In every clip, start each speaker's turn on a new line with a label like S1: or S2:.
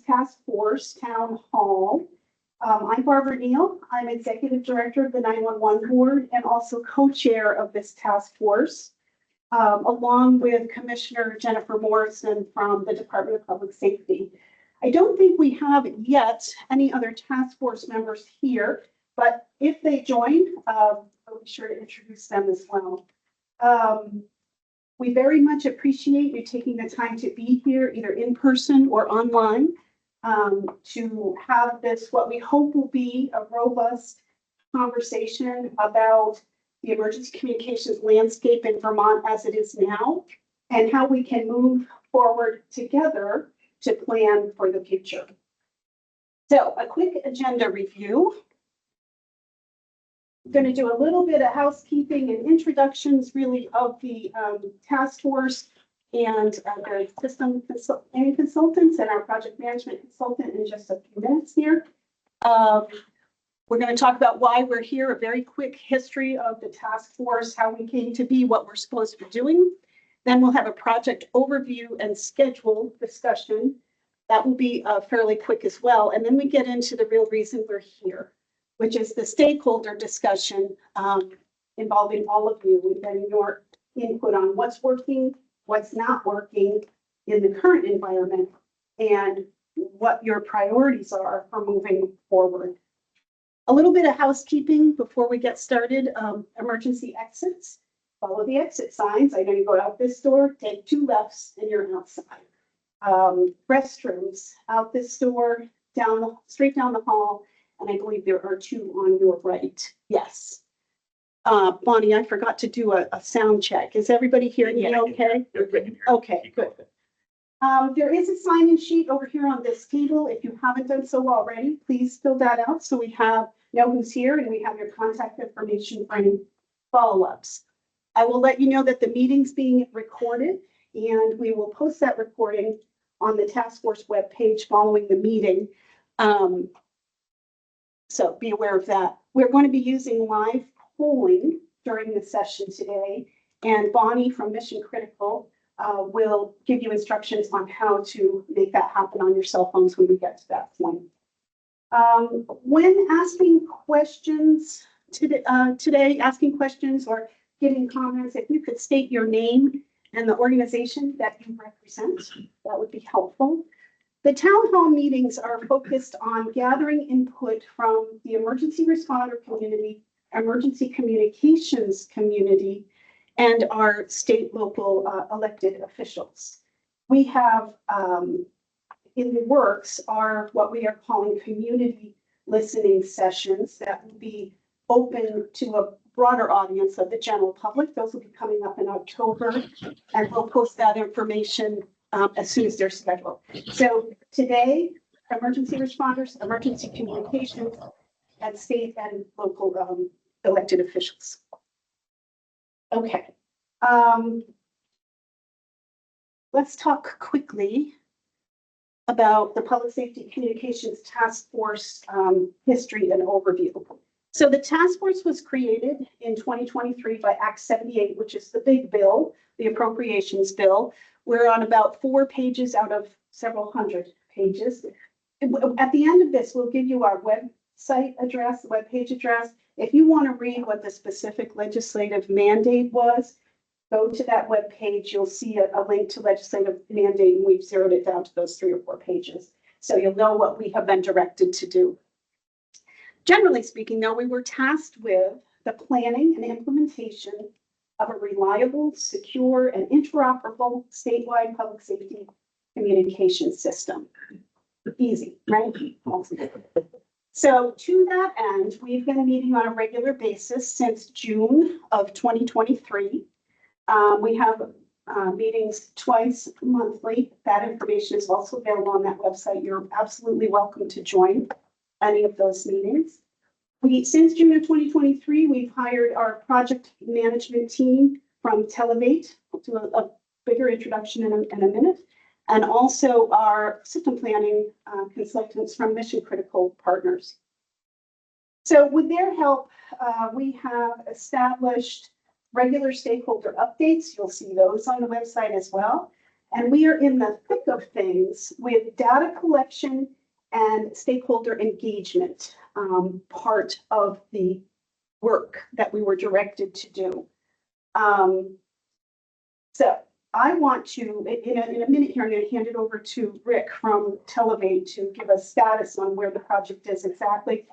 S1: Task Force Town Hall. I'm Barbara Neal. I'm Executive Director of the 911 Board and also co-chair of this task force, along with Commissioner Jennifer Morrison from the Department of Public Safety. I don't think we have yet any other task force members here, but if they join, I'll be sure to introduce them as well. We very much appreciate you taking the time to be here, either in person or online, to have this, what we hope will be a robust conversation about the emergency communications landscape in Vermont as it is now, and how we can move forward together to plan for the future. So a quick agenda review. I'm going to do a little bit of housekeeping and introductions really of the task force and the system consultants and our project management consultant in just a few minutes here. We're going to talk about why we're here, a very quick history of the task force, how we came to be, what we're supposed to be doing. Then we'll have a project overview and schedule discussion. That will be fairly quick as well. And then we get into the real reason we're here, which is the stakeholder discussion involving all of you and getting your input on what's working, what's not working in the current environment, and what your priorities are for moving forward. A little bit of housekeeping before we get started. Emergency exits. Follow the exit signs. I know you go out this door, take 2 lefts, and you're outside. Restrooms out this door, straight down the hall, and I believe there are 2 on your right. Yes. Bonnie, I forgot to do a sound check. Is everybody hearing me okay? Okay, good. There is a sign-in sheet over here on this table. If you haven't done so already, please fill that out so we know who's here and we have your contact information for any follow-ups. I will let you know that the meeting's being recorded, and we will post that recording on the task force webpage following the meeting. So be aware of that. We're going to be using live polling during the session today, and Bonnie from Mission Critical will give you instructions on how to make that happen on your cell phones when we get to that point. When asking questions today, asking questions or giving comments, if you could state your name and the organization that you represent, that would be helpful. The town hall meetings are focused on gathering input from the emergency responder community, emergency communications community, and our state, local elected officials. We have in the works are what we are calling community listening sessions that will be open to a broader audience of the general public. Those will be coming up in October, and we'll post that information as soon as they're scheduled. So today, emergency responders, emergency communications, and state and local elected officials. Okay. Let's talk quickly about the Public Safety Communications Task Force history and overview. So the task force was created in 2023 by Act 78, which is the big bill, the appropriations bill. We're on about 4 pages out of several hundred pages. At the end of this, we'll give you our website address, the webpage address. If you want to read what the specific legislative mandate was, go to that webpage. You'll see a link to legislative mandate, and we've zeroed it down to those 3 or 4 pages. So you'll know what we have been directed to do. Generally speaking, though, we were tasked with the planning and implementation of a reliable, secure, and interoperable statewide public safety communication system. Easy, right? So to that end, we've been meeting on a regular basis since June of 2023. We have meetings twice monthly. That information is also available on that website. You're absolutely welcome to join any of those meetings. Since June of 2023, we've hired our project management team from Televate. I'll do a bigger introduction in a minute. And also our system planning consultants from Mission Critical Partners. So with their help, we have established regular stakeholder updates. You'll see those on the website as well. And we are in the thick of things with data collection and stakeholder engagement, part of the work that we were directed to do. So I want to, in a minute here, I'm going to hand it over to Rick from Televate to give us status on where the project is exactly.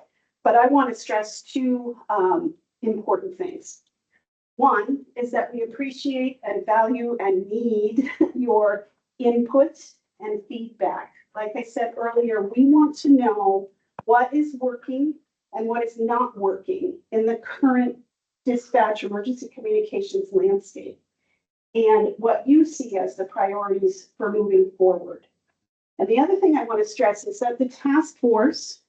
S1: But I want to stress two important things. One is that we appreciate and value and need your input and feedback. Like I said earlier, we want to know what is working and what is not working in the current dispatch emergency communications landscape, and what you see as the priorities for moving forward. And the other thing I want to stress is that the task force,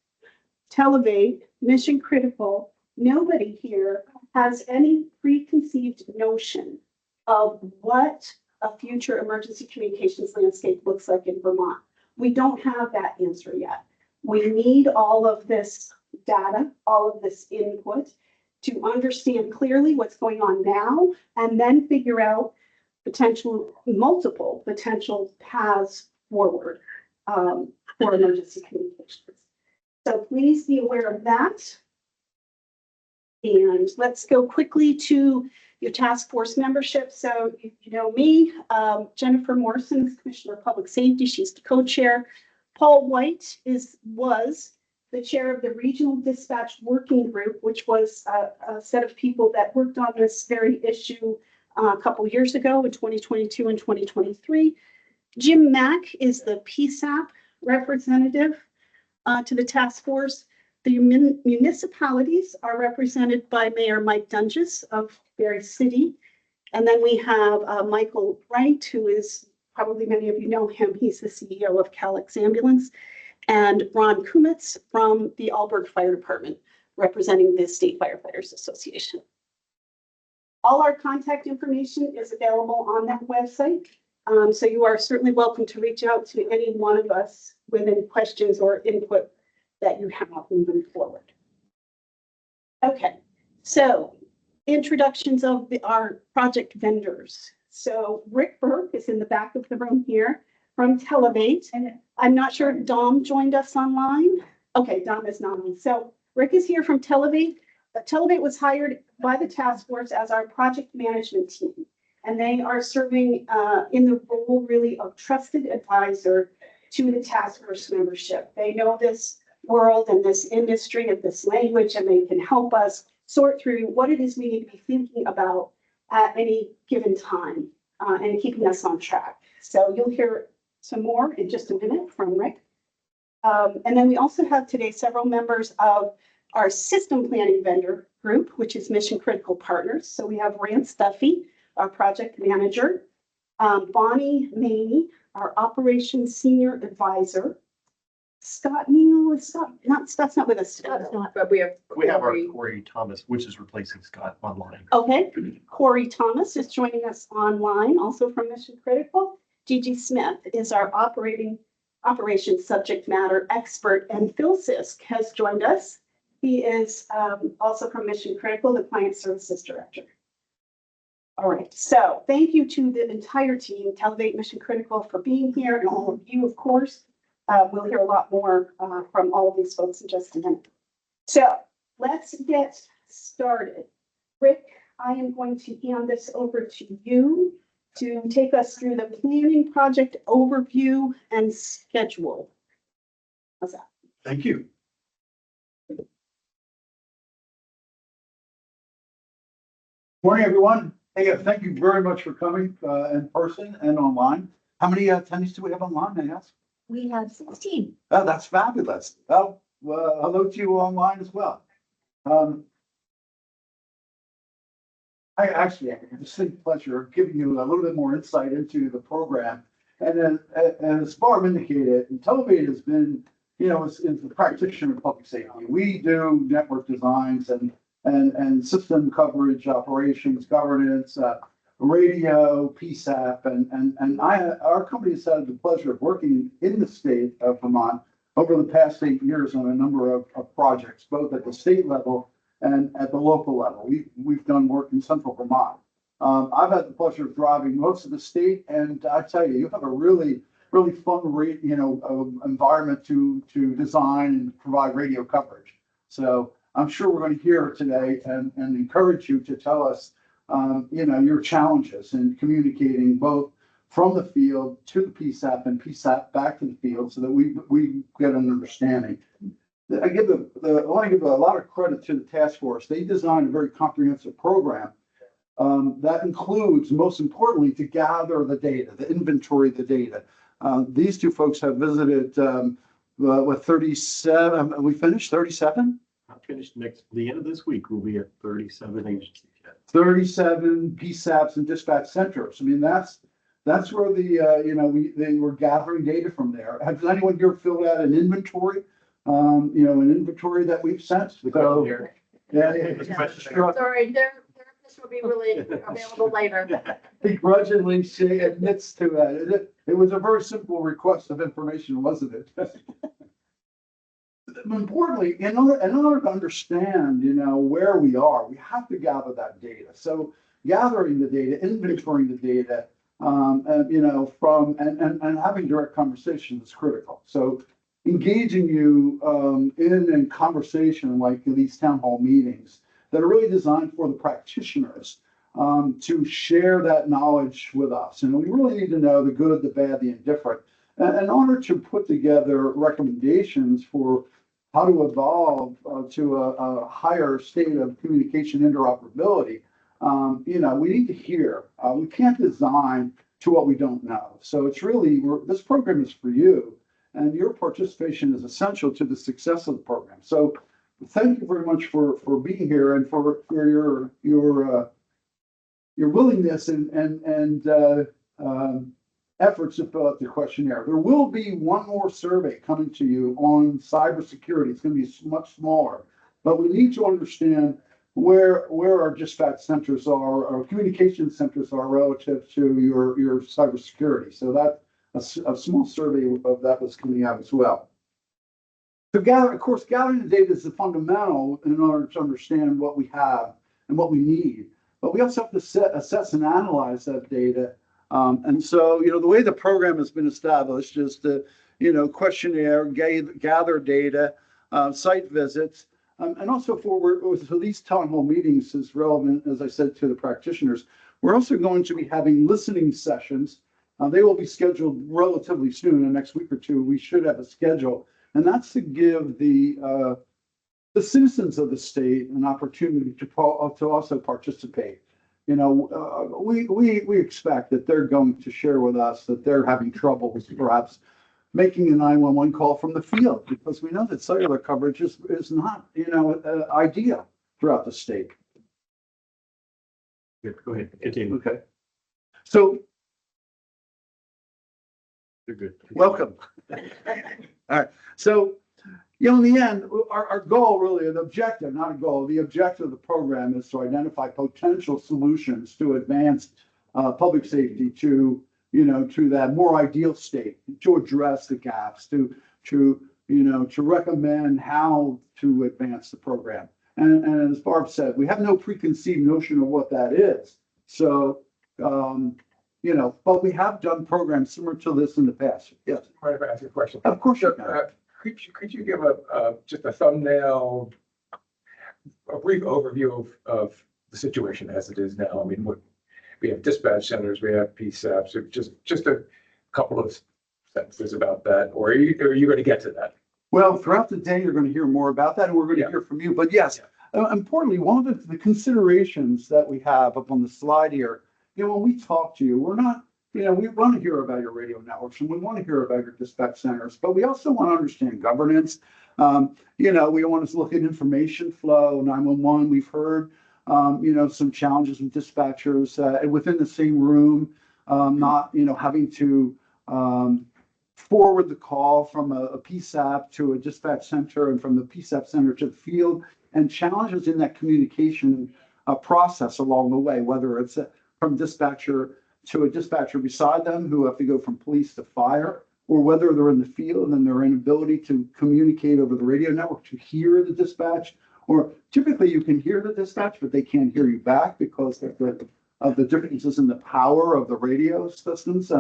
S1: Televate, Mission Critical, nobody here has any preconceived notion of what a future emergency communications landscape looks like in Vermont. We don't have that answer yet. We need all of this data, all of this input to understand clearly what's going on now, and then figure out multiple potential paths forward for emergency communications. So please be aware of that. And let's go quickly to your task force membership. So you know me, Jennifer Morrison is Commissioner of Public Safety. She's the co-chair. Paul White was the chair of the Regional Dispatch Working Group, which was a set of people that worked on this very issue a couple years ago in 2022 and 2023. Jim Mack is the PSAP representative to the task force. The municipalities are represented by Mayor Mike Dunges of Berry City. And then we have Michael Wright, who is, probably many of you know him, he's the CEO of Calix Ambulance, and Ron Kumitz from the Alberg Fire Department, representing the State Firefighters Association. All our contact information is available on that website. So you are certainly welcome to reach out to any one of us with any questions or input that you have moving forward. Okay, so introductions of our project vendors. So Rick Burke is in the back of the room here from Televate. And I'm not sure if Dom joined us online. Okay, Dom is not on. So Rick is here from Televate. Televate was hired by the task force as our project management team. And they are serving in the role really of trusted advisor to the task force membership. They know this world and this industry and this language, and they can help us sort through what it is we need to be thinking about at any given time and keeping us on track. So you'll hear some more in just a minute from Rick. And then we also have today several members of our system planning vendor group, which is Mission Critical Partners. So we have Rance Duffy, our project manager, Bonnie Maney, our operations senior advisor, Scott Neal is Scott's not with us today.
S2: But we have
S3: our Corey Thomas, which is replacing Scott online.
S1: Okay, Corey Thomas is joining us online, also from Mission Critical. Gigi Smith is our operations subject matter expert, and Phil Sisk has joined us. He is also from Mission Critical, the client services director. All right, so thank you to the entire team, Televate, Mission Critical, for being here, and all of you, of course. We'll hear a lot more from all of these folks in just a minute. So let's get started. Rick, I am going to hand this over to you to take us through the planning project overview and schedule. How's that?
S3: Thank you.
S4: Morning, everyone. Hey, thank you very much for coming in person and online. How many attendees do we have online, may I ask?
S2: We have 16.
S4: Oh, that's fabulous. Oh, well, hello to you online as well. I actually have a distinct pleasure of giving you a little bit more insight into the program. And then, as Barb indicated, Televate has been, is the practitioner of public safety. We do network designs and system coverage, operations, governance, radio, PSAP, and our company has had the pleasure of working in the state of Vermont over the past 8 years on a number of projects, both at the state level and at the local level. We've done work in central Vermont. I've had the pleasure of driving most of the state, and I tell you, you have a really fun environment to design and provide radio coverage. So I'm sure we're going to hear today and encourage you to tell us, your challenges in communicating both from the field to the PSAP and PSAP back to the field so that we get an understanding. I want to give a lot of credit to the task force. They designed a very comprehensive program that includes, most importantly, to gather the data, the inventory of the data. These two folks have visited with 37. We finished 37.
S3: Not finished the end of this week. We'll be at 37 agencies yet.
S4: 37 PSAPs and dispatch centers. I mean, that's where they were gathering data from there. Has anyone here filled out an inventory? An inventory that we've sent. So,
S1: Sorry, this will be really available later.
S4: Begrudgingly, she admits to that. It was a very simple request of information, wasn't it? Importantly, in order to understand, where we are, we have to gather that data. So gathering the data, inventorying the data, and having direct conversation is critical. So engaging you in conversation like these town hall meetings that are really designed for the practitioners to share that knowledge with us. And we really need to know the good, the bad, the indifferent, in order to put together recommendations for how to evolve to a higher state of communication interoperability. We need to hear. We can't design to what we don't know. So it's really, this program is for you, and your participation is essential to the success of the program. So thank you very much for being here and for your willingness and efforts to fill out the questionnaire. There will be one more survey coming to you on cybersecurity. It's going to be much smaller, but we need to understand where our dispatch centers are, our communication centers are relative to your cybersecurity. So that a small survey of that was coming out as well. So gathering the data is the fundamental in order to understand what we have and what we need. But we also have to assess and analyze that data. And so, the way the program has been established is to, questionnaire, gather data, site visits, and also for these town hall meetings is relevant, as I said, to the practitioners. We're also going to be having listening sessions. They will be scheduled relatively soon, in the next week or two. We should have a schedule, and that's to give the citizens of the state an opportunity to also participate. We expect that they're going to share with us that they're having trouble perhaps making a 911 call from the field, because we know that cellular coverage is not, ideal throughout the state.
S3: Good. Go ahead. Continue.
S4: Okay. So
S3: You're good.
S4: welcome. All right. So, in the end, our goal really, an objective, not a goal, the objective of the program is to identify potential solutions to advance public safety to that more ideal state, to address the gaps, to recommend how to advance the program. And as Barb said, we have no preconceived notion of what that is. So, but we have done programs similar to this in the past. Yes.
S2: Mind if I ask you a question?
S4: Of course you can.
S2: Could you give just a thumbnail, a brief overview of the situation as it is now? I mean, we have dispatch centers, we have PSAPs, so just a couple of sentences about that, or are you going to get to that?
S4: Well, throughout the day, you're going to hear more about that, and we're going to hear from you. But yes, importantly, one of the considerations that we have up on the slide here, when we talk to you, we're not, we want to hear about your radio networks and we want to hear about your dispatch centers, but we also want to understand governance. We want to look at information flow, 911. We've heard, some challenges with dispatchers within the same room, not, having to forward the call from a PSAP to a dispatch center and from the PSAP center to the field, and challenges in that communication process along the way, whether it's from dispatcher to a dispatcher beside them who have to go from police to fire, or whether they're in the field and their inability to communicate over the radio network to hear the dispatch, or typically you can hear the dispatch, but they can't hear you back because the the differences in the power of the radio systems.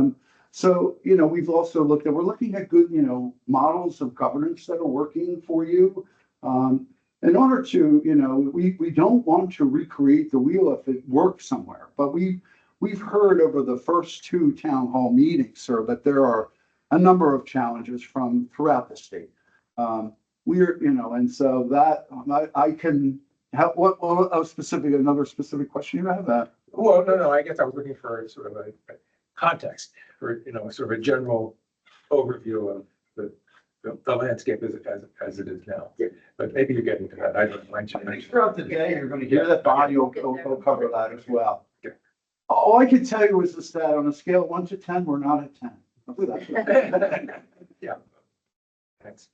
S4: So, we've also we're looking at good, models of governance that are working for you. In order to, we don't want to recreate the wheel if it works somewhere, but we've heard over the first 2 town hall meetings, sir, that there are a number of challenges from throughout the state. And so that I can have another specific question you have?
S2: Well, no, I guess I was looking for sort of a context or, sort of a general overview of the landscape as it is now.
S4: Yeah.
S2: But maybe you're getting to that. I don't mind.
S4: Throughout the day, you're going to hear that body will cover that as well.
S2: Okay.
S4: All I can tell you is this, that on a scale of 1 to 10, we're not at 10.
S2: Yeah. Thanks.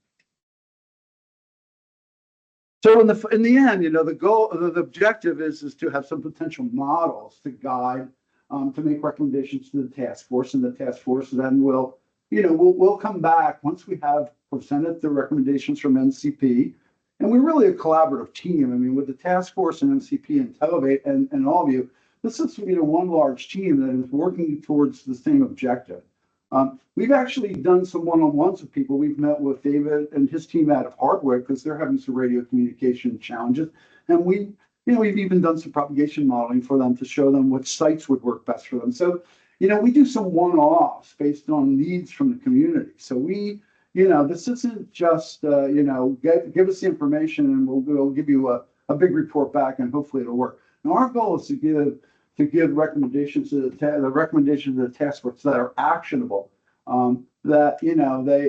S4: So in the end, the goal, the objective is to have some potential models to guide, to make recommendations to the task force, and the task force then we'll come back once we have presented the recommendations from NCP. And we're really a collaborative team. I mean, with the task force and NCP and Televate and all of you, this is, one large team that is working towards the same objective. We've actually done some one-on-ones with people. We've met with David and his team out of Hardwick because they're having some radio communication challenges. And we've even done some propagation modeling for them to show them what sites would work best for them. So, we do some one-offs based on needs from the community. So this isn't just, give us the information and we'll give you a big report back and hopefully it'll work. Now, our goal is to give recommendations to the task force that are actionable, that,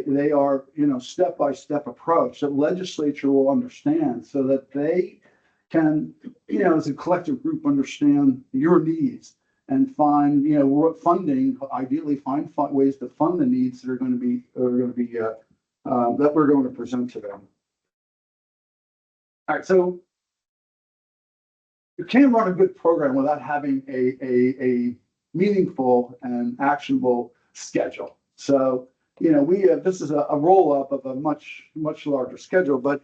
S4: they are, step-by-step approach that legislature will understand so that they can, as a collective group, understand your needs and find, funding, ideally find ways to fund the needs that are going to be, that we're going to present to them. All right, so you can't run a good program without having a meaningful and actionable schedule. So, this is a roll-up of a much larger schedule, but,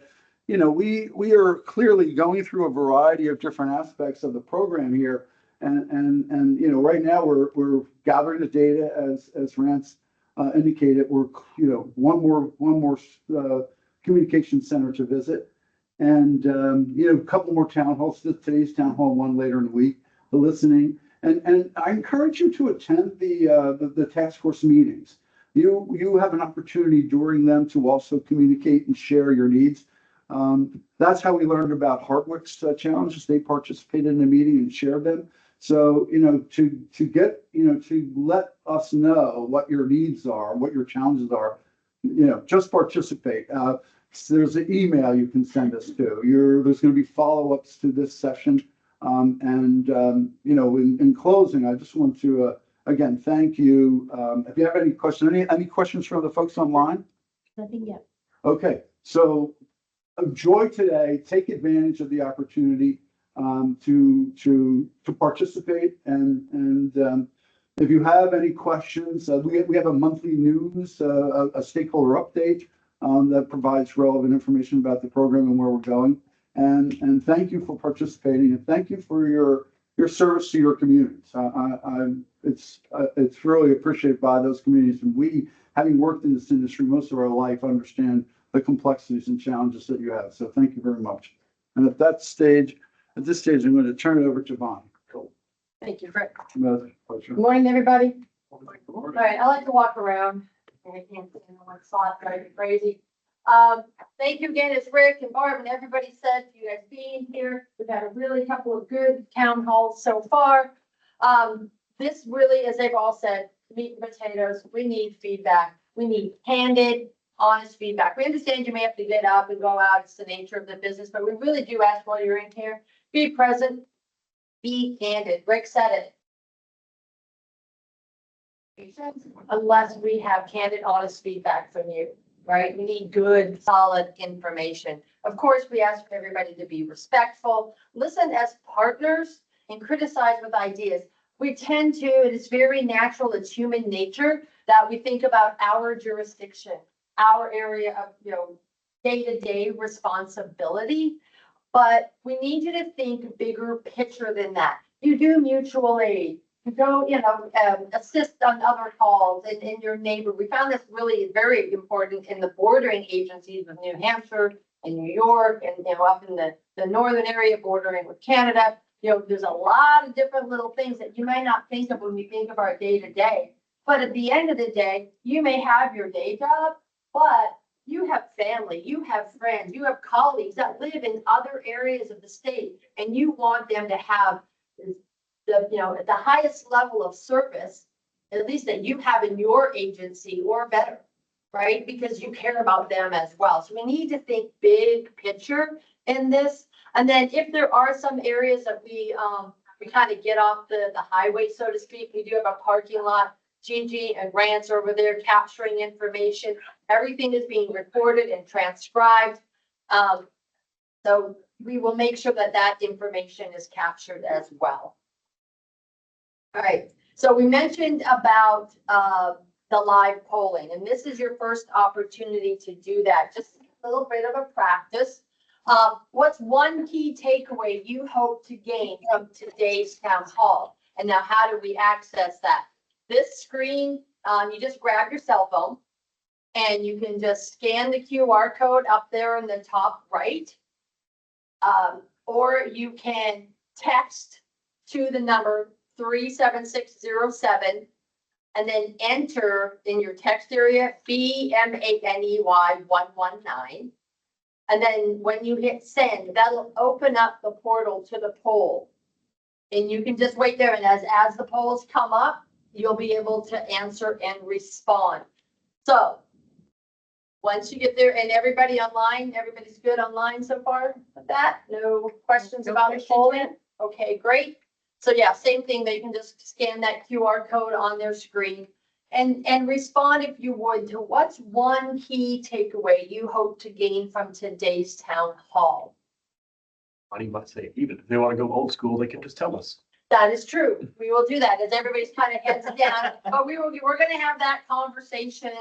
S4: we are clearly going through a variety of different aspects of the program here. And right now we're gathering the data as Rance indicated. We're, one more communication center to visit. And, a couple more town halls, today's town hall, one later in the week, the listening. And I encourage you to attend the task force meetings. You have an opportunity during them to also communicate and share your needs. That's how we learned about Hardwick's challenges. They participated in the meeting and shared them. So, to get, to let us know what your needs are, what your challenges are, just participate. So there's an email you can send us to. There's going to be follow-ups to this session. In closing, I just want to, again, thank you. If you have any questions, any questions from the folks online?
S1: Nothing yet.
S4: Okay, so enjoy today. Take advantage of the opportunity to participate. And if you have any questions, we have a monthly news, a stakeholder update. That provides relevant information about the program and where we're going. And thank you for participating and thank you for your service to your communities. It's really appreciated by those communities. And we, having worked in this industry most of our life, understand the complexities and challenges that you have. So thank you very much. And at this stage, I'm going to turn it over to Bonnie.
S5: Thank you, Rick.
S4: Pleasure.
S5: Good morning, everybody. All right, I like to walk around. And I can't stand on one spot, drive me crazy. Thank you again, as Rick and Barb and everybody said, for you guys being here. We've had a really couple of good town halls so far. This really, as they've all said, meat and potatoes. We need feedback. We need candid, honest feedback. We understand you may have to get up and go out. It's the nature of the business, but we really do ask while you're in here, be present, be candid. Rick said it. Unless we have candid, honest feedback from you, right? We need good, solid information. Of course, we ask for everybody to be respectful, listen as partners, and criticize with ideas. We tend to, it is very natural, it's human nature that we think about our jurisdiction, our area of, day-to-day responsibility. But we need you to think bigger picture than that. you do mutual aid, you go, assist on other calls and in your neighbor. We found this really very important in the bordering agencies of New Hampshire and New York and, up in the northern area bordering with Canada. There's a lot of different little things that you may not think of when you think of our day to day. But at the end of the day, you may have your day job, but you have family, you have friends, you have colleagues that live in other areas of the state, and you want them to have the highest level of service, at least that you have in your agency or better, right? Because you care about them as well. So we need to think big picture in this. And then if there are some areas that we kind of get off the highway, so to speak, we do have a parking lot. Gigi and Rance are over there capturing information. Everything is being recorded and transcribed. So we will make sure that that information is captured as well. All right, so we mentioned about the live polling, and this is your first opportunity to do that. Just a little bit of a practice. What's one key takeaway you hope to gain from today's town hall? And now how do we access that? This screen, you just grab your cell phone and you can just scan the QR code up there in the top right. Or you can text to the number 37607 and then enter in your text area BMANEY 119. And then when you hit send, that'll open up the portal to the poll. And you can just wait there, and as the polls come up, you'll be able to answer and respond. So once you get there, and everybody online, everybody's good online so far with that? No questions about the polling? Okay, great. So yeah, same thing. They can just scan that QR code on their screen and respond, if you would, to what's one key takeaway you hope to gain from today's town hall.
S3: I might say, even if they want to go old school, they can just tell us.
S5: That is true. We will do that as everybody's kind of heads down, but we're going to have that conversation,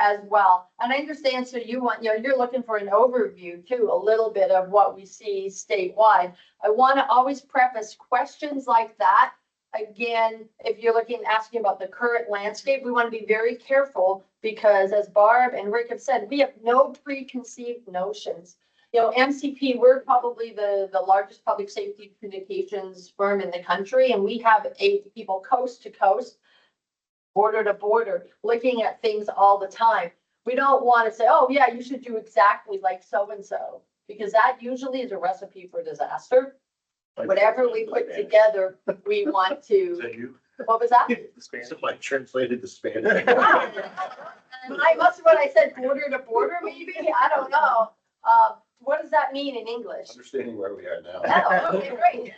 S5: as well. And I understand. So you want, you're looking for an overview too, a little bit of what we see statewide. I want to always preface questions like that. Again, if you're asking about the current landscape, we want to be very careful because, as Barb and Rick have said, we have no preconceived notions. MCP, we're probably the largest public safety communications firm in the country, and we have 8 people coast to coast, border to border, looking at things all the time. We don't want to say, oh yeah, you should do exactly like so-and-so, because that usually is a recipe for disaster. Whatever we put together, we want
S3: Is
S5: to,
S3: that you?
S5: what was that?
S3: The Spanish.
S6: Somebody translated the Spanish.
S5: I must have what I said, border to border, maybe? I don't know. What does that mean in English?
S6: Understanding where we are now.
S5: Oh, okay, great.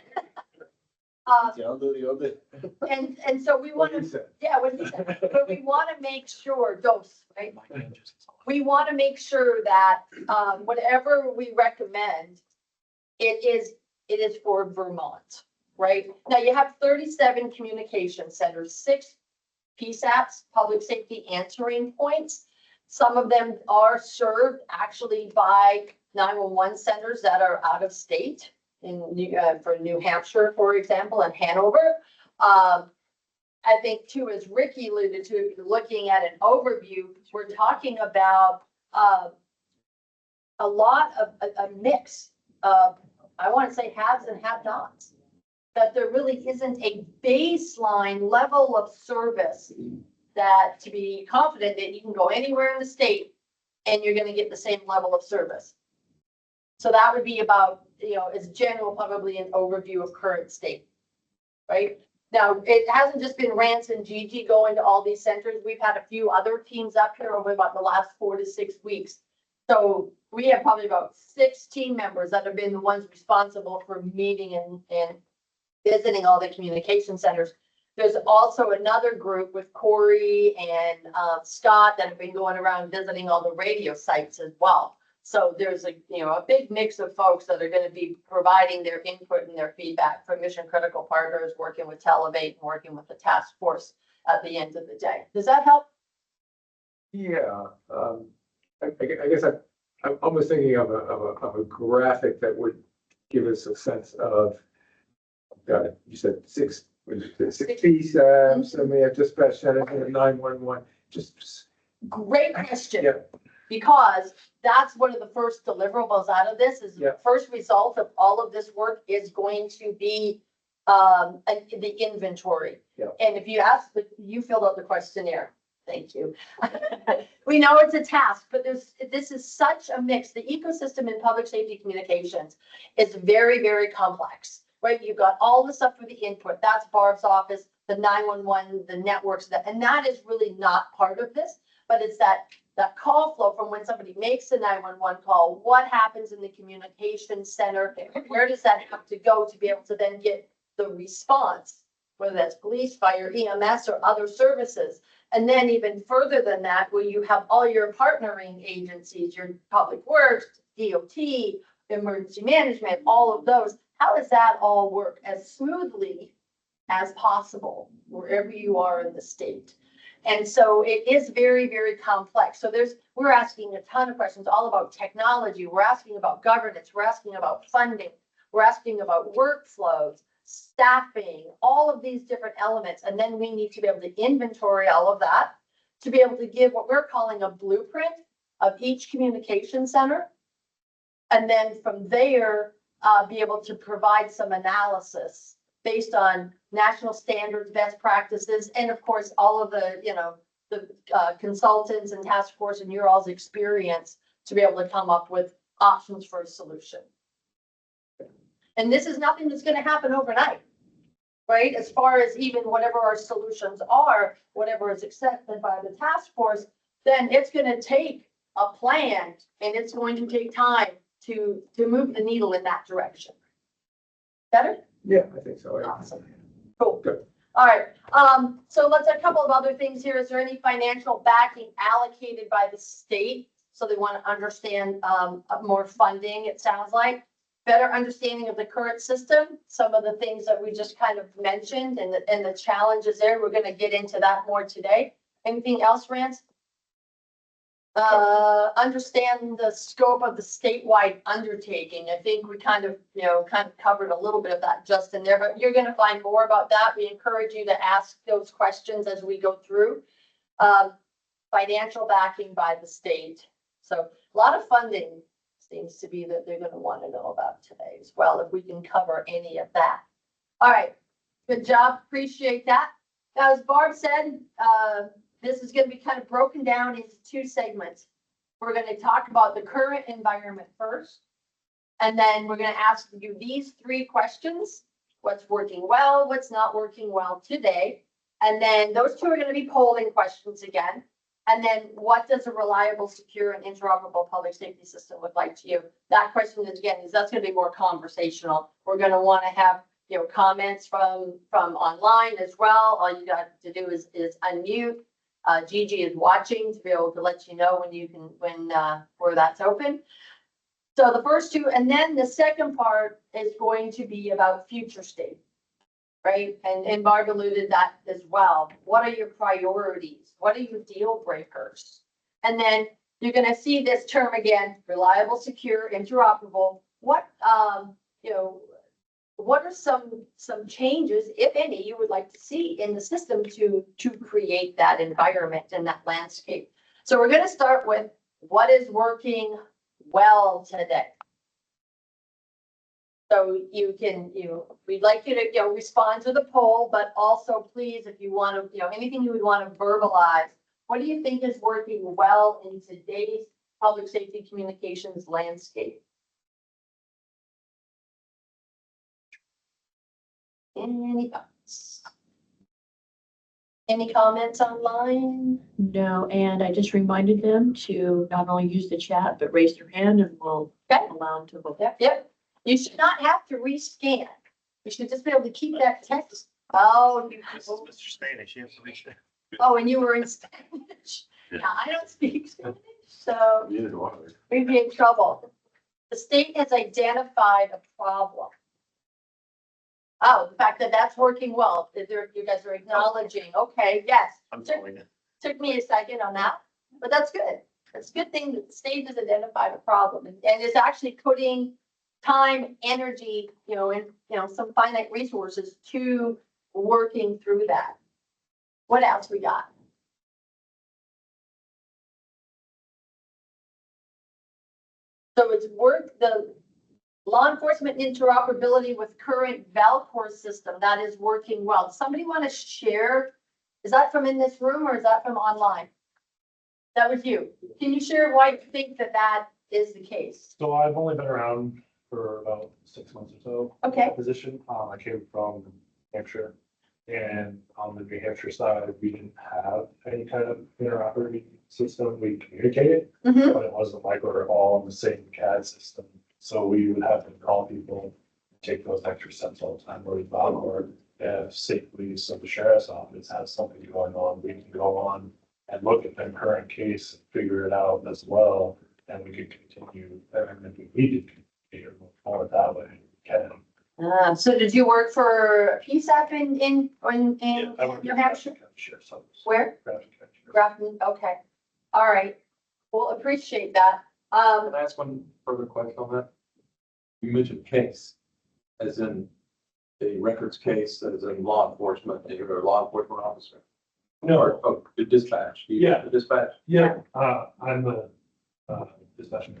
S5: And so we want
S2: What you
S5: to,
S2: said.
S5: yeah, what he said, but we want to make sure, dose, right? We want to make sure that whatever we recommend, it is for Vermont, right? Now you have 37 communication centers, 6 PSAPs, public safety answering points. Some of them are served actually by 911 centers that are out of state for New Hampshire, for example, and Hanover. I think too, as Ricky alluded to, if you're looking at an overview, we're talking about a lot of a mix of, I want to say, haves and have-nots. That there really isn't a baseline level of service that to be confident that you can go anywhere in the state and you're going to get the same level of service. So that would be about, as general, probably an overview of current state, right? Now, it hasn't just been Rance and Gigi going to all these centers. We've had a few other teams up here over about the last 4 to 6 weeks. So we have probably about 6 team members that have been the ones responsible for meeting and visiting all the communication centers. There's also another group with Corey and Scott that have been going around visiting all the radio sites as well. So there's a big mix of folks that are going to be providing their input and their feedback for mission critical partners, working with Televate and working with the task force at the end of the day. Does that help?
S2: Yeah, I guess I'm almost thinking of a graphic that would give us a sense of got it. You said six, what did you say, six PSAPs, and we have dispatch centers and 911, just,
S5: Great question.
S2: yeah,
S5: Because that's one of the first deliverables out of this is
S2: Yeah.
S5: the first result of all of this work is going to be the inventory.
S2: Yeah.
S5: And if you ask, you filled out the questionnaire. Thank you. We know it's a task, but this is such a mix. The ecosystem in public safety communications is very, very complex, right? You've got all the stuff for the input. That's Barb's office, the 911, the networks, and that is really not part of this, but it's that call flow from when somebody makes a 911 call, what happens in the communication center? Where does that have to go to be able to then get the response, whether that's police, fire, EMS, or other services? And then even further than that, where you have all your partnering agencies, your public works, DOT, emergency management, all of those, how does that all work as smoothly as possible wherever you are in the state? And so it is very, very complex. So we're asking a ton of questions all about technology. We're asking about governance. We're asking about funding. We're asking about workflows, staffing, all of these different elements. And then we need to be able to inventory all of that to be able to give what we're calling a blueprint of each communication center. And then from there, be able to provide some analysis based on national standards, best practices, and of course, all of the, the consultants and task force and your all's experience to be able to come up with options for a solution. And this is nothing that's going to happen overnight, right? As far as even whatever our solutions are, whatever is accepted by the task force, then it's going to take a plan and it's going to take time to move the needle in that direction. Better?
S2: yeah, I think so.
S5: Awesome. Cool.
S2: Good.
S5: All right. So let's a couple of other things here. Is there any financial backing allocated by the state? So they want to understand more funding, it sounds like. Better understanding of the current system, some of the things that we just kind of mentioned and the challenges there. We're going to get into that more today. Anything else, Rance? Understand the scope of the statewide undertaking. I think we kind of covered a little bit of that just in there, but you're going to find more about that. We encourage you to ask those questions as we go through. Financial backing by the state. So a lot of funding seems to be that they're going to want to know about today as well, if we can cover any of that. All right. Good job. Appreciate that. Now, as Barb said, this is going to be kind of broken down into two segments. We're going to talk about the current environment first, and then we're going to ask you these three questions: what's working well, what's not working well today, and then those two are going to be polling questions again. And then what does a reliable, secure, and interoperable public safety system look like to you? That question is, again, that's going to be more conversational. We're going to want to have comments from online as well. All you got to do is unmute. Gigi is watching to be able to let you know where that's open. So the first two, and then the second part is going to be about future state, right? And Barb alluded that as well. What are your priorities? What are your deal breakers? And then you're going to see this term again: reliable, secure, interoperable. What what are some changes, if any, you would like to see in the system to create that environment and that landscape? So we're going to start with what is working well today. So we'd like you to respond to the poll, but also please, if you want to, anything you would want to verbalize, what do you think is working well in today's public safety communications landscape? Any thoughts? Any comments online?
S7: No, and I just reminded them to not only use the chat, but raise their hand and we'll
S5: Okay.
S7: allow them to vote.
S5: Yep. You should not have to rescan. You should just be able to keep that text. Oh,
S3: This is Mr. Spanish. You have to reach there.
S5: oh, and you were in Spanish.
S3: Yeah.
S5: Yeah, I don't speak Spanish, so
S6: Neither do I.
S5: we'd be in trouble. The state has identified a problem. Oh, the fact that that's working well, that you guys are acknowledging, okay, yes.
S3: I'm following it.
S5: Took me a second on that, but that's good. It's a good thing that the state has identified a problem and is actually putting time, energy, and, some finite resources to working through that. What else we got? So it's the law enforcement interoperability with current Valcor system that is working well. Does somebody want to share? Is that from in this room or is that from online? That was you. Can you share why you think that is the case?
S3: So I've only been around for about 6 months or so. in
S5: Okay.
S3: that Position. I came from New Hampshire, and on the New Hampshire side, we didn't have any kind of interoperating system. We communicated,
S5: Mhm.
S3: but it wasn't like we were all on the same CAD system. So we would have to call people, take those extra steps all the time, where we thought, or if safely, so the sheriff's office has something going on, we can go on and look at their current case and figure it out as well. And we could continue, and if we needed to continue to move forward that way, we can.
S5: So did you work for PSAP in
S3: Yeah, I work
S5: New
S3: in
S5: Hampshire?
S3: Grafton County Sheriff's Office.
S5: Where?
S3: Grafton County Sheriff's
S5: Grafton, okay. All right. Well, appreciate that.
S2: Can I ask one further question on that? You mentioned case, as in a records case, as in law enforcement, you're a law enforcement officer.
S3: No,
S2: Or the dispatch.
S3: Yeah.
S2: The dispatch.
S3: yeah, I'm the, dispatcher.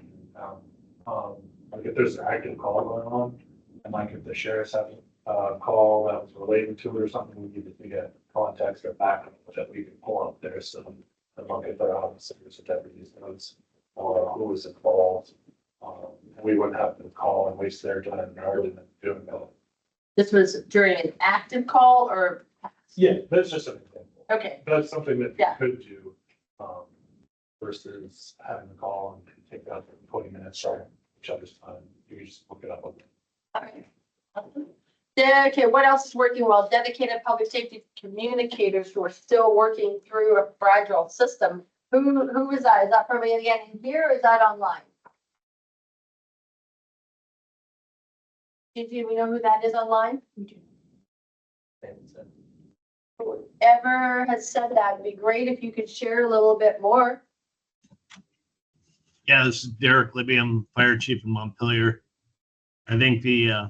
S3: Like if there's an active call going on, and like if the sheriff's having a call that was related to it or something, we needed to get context or backup that we can pull up there, so and look at their officers or deputies notes, or who was involved. And we wouldn't have to call and waste their time rather than doing that.
S5: This was during an active call or?
S3: Yeah, that's just an example.
S5: Okay,
S3: That's something that
S5: Yeah.
S3: you could do, versus having a call and could take about 20 minutes or each other's time. You can just look it up on
S5: all right. Yeah, okay, what else is working well? Dedicated public safety communicators who are still working through a fragile system. Who is that? Is that from again in here or is that online? Do we know who that is online? Whoever has said that, it'd be great if you could share a little bit more.
S8: Yeah, this is Derek Libby. I'm fire chief in Montpelier. I think the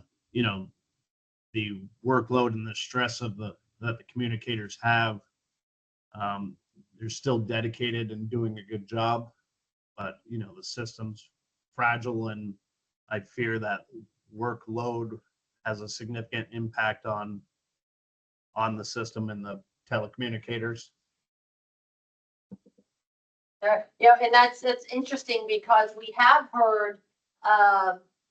S8: workload and the stress of that the communicators have, they're still dedicated and doing a good job, but the system's fragile, and I fear that workload has a significant impact on the system and the telecommunicators.
S5: Yeah, and that's interesting because we have heard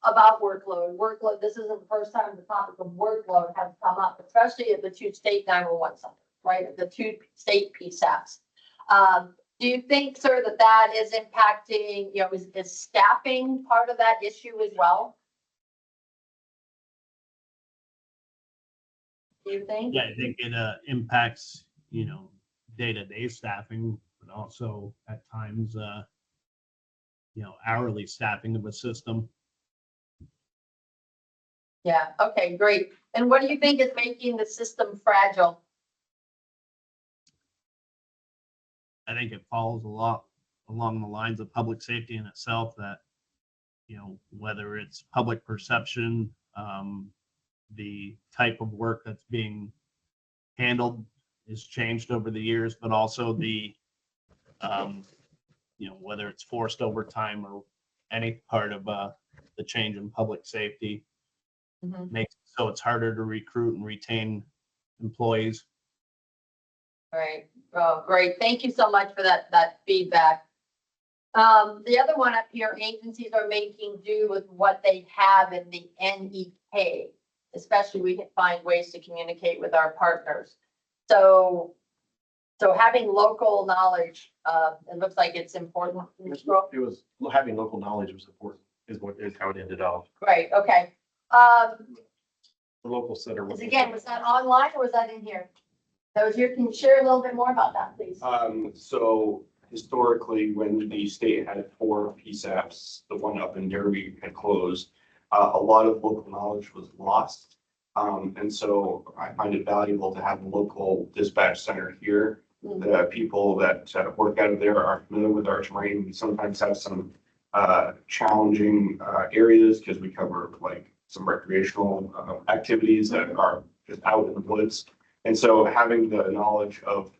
S5: about workload. This isn't the first time the topic of workload has come up, especially at the two state 911 centers, right? The two state PSAPs. Do you think, sir, that is impacting, is staffing part of that issue as well? Do you think?
S8: Yeah, I think it impacts, day-to-day staffing, but also at times, hourly staffing of a system.
S5: Yeah, okay, great. And what do you think is making the system fragile?
S8: I think it falls a lot along the lines of public safety in itself, that, whether it's public perception, the type of work that's being handled has changed over the years, but also the, whether it's forced overtime or any part of the change in public safety makes it so it's harder to recruit and retain employees.
S5: Right. Oh, great. Thank you so much for that feedback. The other one up here, agencies are making do with what they have in the NEK, especially we can find ways to communicate with our partners. So having local knowledge, it looks like it's important.
S3: It was, having local knowledge was important, is how it ended up.
S5: Right, okay.
S3: The local center.
S5: Was that online or was that in here? That was here. Can you share a little bit more about that, please?
S9: So historically, when the state had 4 PSAPs, the one up in Derby had closed, a lot of local knowledge was lost. And so I find it valuable to have a local dispatch center here. The people that work out of there are familiar with our terrain. We sometimes have some challenging areas because we cover like some recreational activities that are just out in the woods. And so having the knowledge of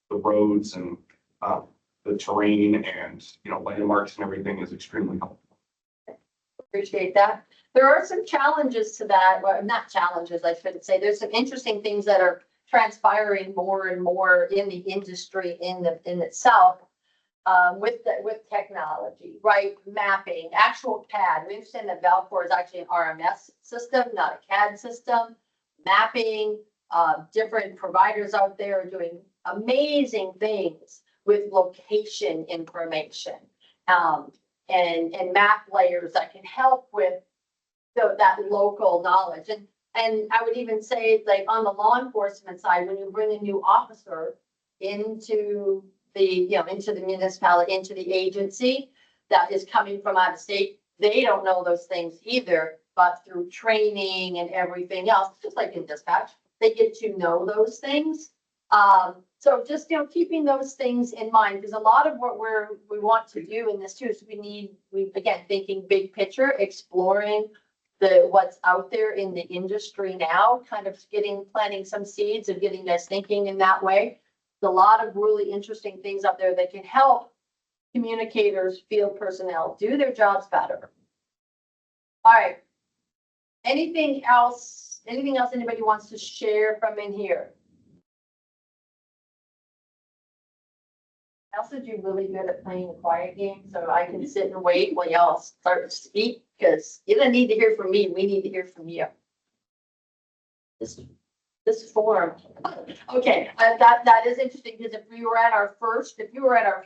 S9: the roads and the terrain and, you know, landmarks and everything is extremely helpful.
S5: Appreciate that. There are some challenges to that, well, not challenges, I should say. There's some interesting things that are transpiring more and more in the industry in itself. With technology, right? Mapping, actual CAD. We understand that Valcor is actually an RMS system, not a CAD system. Mapping, different providers out there are doing amazing things with location information. And map layers that can help with that local knowledge. And I would even say, like, on the law enforcement side, when you bring a new officer into into the municipality, into the agency that is coming from out of state, they don't know those things either, but through training and everything else, just like in dispatch, they get to know those things. So just, keeping those things in mind, because a lot of what we want to do in this too is we again, thinking big picture, exploring what's out there in the industry now, kind of planting some seeds and getting us thinking in that way. There's a lot of really interesting things out there that can help communicators, field personnel do their jobs better. All right. Anything else anybody wants to share from in here? Elsa, you're really good at playing a quiet game, so I can sit and wait while y'all start to speak, because you don't need to hear from me. We need to hear from you. This forum. Okay, that is interesting, because if you were at our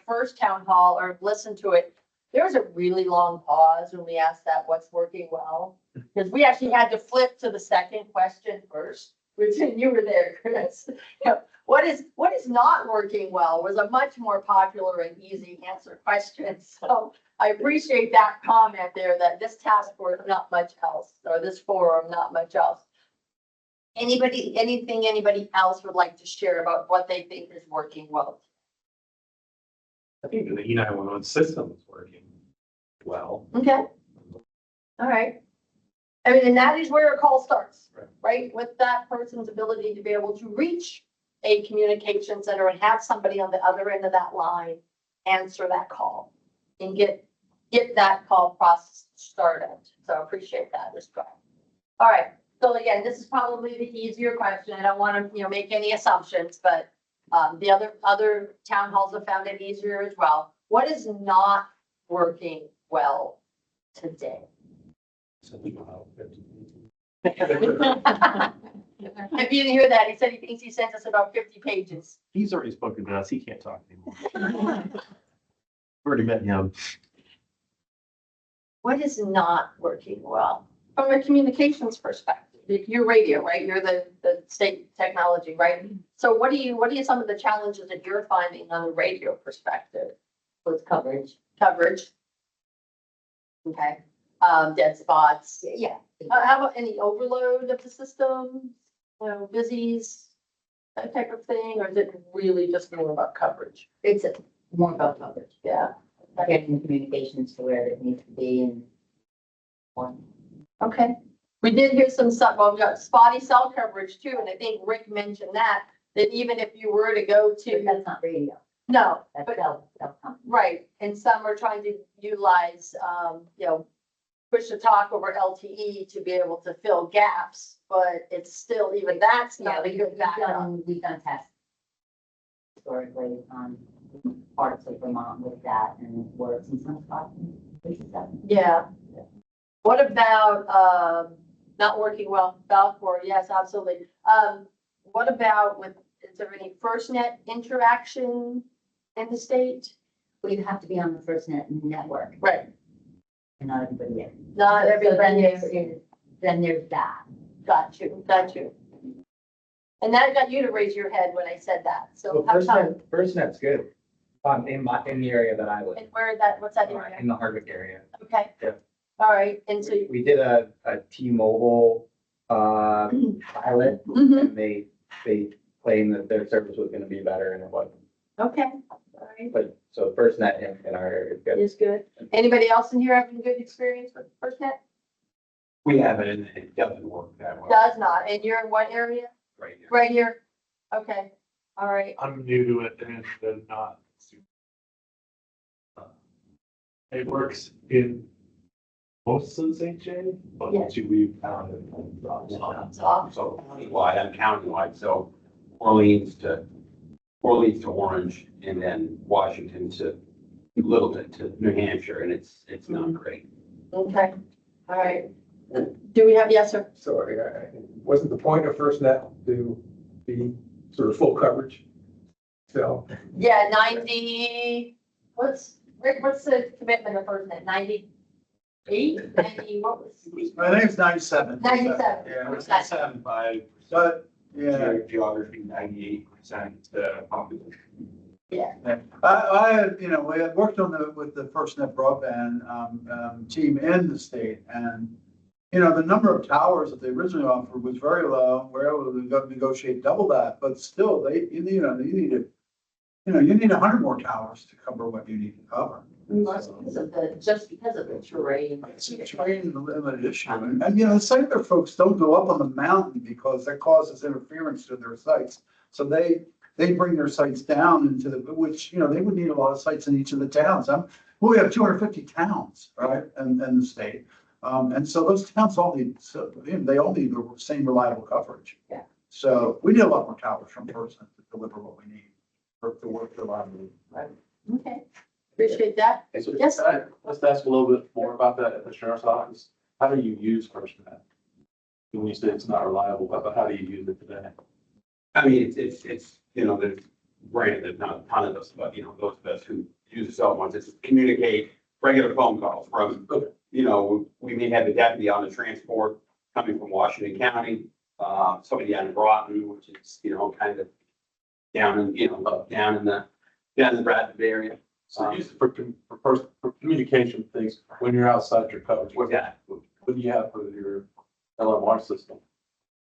S5: first town hall or listened to it, there was a really long pause when we asked that what's working well, because we actually had to flip to the second question first, which you were there, Chris. What is not working well was a much more popular and easy answer question. So I appreciate that comment there, that this task force, not much else, or this forum, not much else. Anything anybody else would like to share about what they think is working well?
S3: I think the E911 system is working well.
S5: Okay. All right. I mean, and that is where a call starts, right? With that person's ability to be able to reach a communication center and have somebody on the other end of that line answer that call and get that call process started. So I appreciate that as well. All right. So again, this is probably the easier question. I don't want to, make any assumptions, but the other town halls have found it easier as well. What is not working well today? If you didn't hear that, he said he thinks he sent us about 50 pages.
S10: He's already spoken to us. He can't talk anymore. Already met him.
S5: What is not working well from a communications perspective? You're radio, right? You're the state technology, right? So what are some of the challenges that you're finding on the radio perspective?
S7: With coverage.
S5: Okay. Dead spots.
S7: Yeah.
S5: How about any overload of the system? Busies, that type of thing, or is it really just more about coverage?
S7: It's more about coverage.
S5: Yeah.
S7: Getting communications to where it needs to be and one.
S5: Okay. We did hear some stuff. Well, we got spotty cell coverage too, and I think Rick mentioned that even if you were to go
S7: But
S5: to,
S7: that's not radio.
S5: no,
S7: That's
S5: but
S7: cell company.
S5: right, and some are trying to utilize, push to talk over LTE to be able to fill gaps, but it's still, even that's
S7: Yeah,
S5: not a good backup.
S7: we've done tests historically on parts of Vermont with that, and it works in some spots.
S5: Yeah. What about, not working well, Valcor? Yes, absolutely. What about is there any FirstNet interaction in the state?
S7: Well, you have to be on the FirstNet network,
S5: Right.
S7: and not everybody is.
S5: Not
S7: So
S5: everybody is.
S7: then there's that.
S5: Got you. And that got you to raise your head when I said that. So
S11: Well,
S5: how come?
S11: FirstNet's good. In the area that I live,
S5: And what's that area?
S11: in the Hardwick area.
S5: Okay.
S11: Yeah.
S5: All right. And so.
S11: We did a T-Mobile pilot,
S5: Mhm.
S11: and they claimed that their service was gonna be better, and it wasn't.
S5: Okay. All right,
S11: But, so FirstNet in our area is good.
S5: is good. Anybody else in here having a good experience with FirstNet?
S10: We have it and it doesn't work that well.
S5: Does not, and you're in what area?
S10: Right here.
S5: Right here? Okay, all right,
S3: I'm new to it and then not. super- It works in most of St. J, but
S5: Yeah.
S3: once you leave town, it drops
S5: it's
S3: off.
S5: off.
S10: So countywide, I'm countywide, so Orleans to Orange, and then Washington to Littleton to New Hampshire, and it's not great.
S5: Okay, all right. Do we have, yes, sir?
S2: So wasn't the point of FirstNet to be sort of full coverage? So,
S5: Yeah, 90, Rick, what's the commitment of FirstNet? 98, 90, what was?
S4: I think it's 97.
S5: 97.
S4: Yeah,
S5: What's that?
S3: 75%.
S4: but, yeah.
S9: Geography, 98% population.
S5: Yeah,
S4: I had, we had worked with the FirstNet broadband, team in the state, and, the number of towers that they originally offered was very low. We're able to negotiate double that, but still, you need 100 more towers to cover what you need to cover.
S7: Just because of the terrain.
S4: It's a terrain and a limited issue, and the cellular folks don't go up on the mountain because that causes interference to their sites. So they bring their sites down into which, they would need a lot of sites in each of the towns. We have 250 towns, right, in the state. And so those towns all need, they all need the same reliable coverage.
S5: Yeah.
S4: So we need a lot more towers from FirstNet to deliver what we need to work reliably.
S5: okay, appreciate that. Yes, sir.
S3: Let's ask a little bit more about that at the sheriff's office. How do you use FirstNet? When you say it's not reliable, but how do you use it today?
S10: I mean, it's, there's, granted, there's not a ton of us, but, those of us who use the cell phones, it's communicate regular phone calls from, we may have a deputy on the transport coming from Washington County, somebody down in Broughton, which is, kind of down in the Bradford area.
S3: So use it for communication things when you're outside your coverage.
S10: What's that?
S3: What do you have for your LMR system?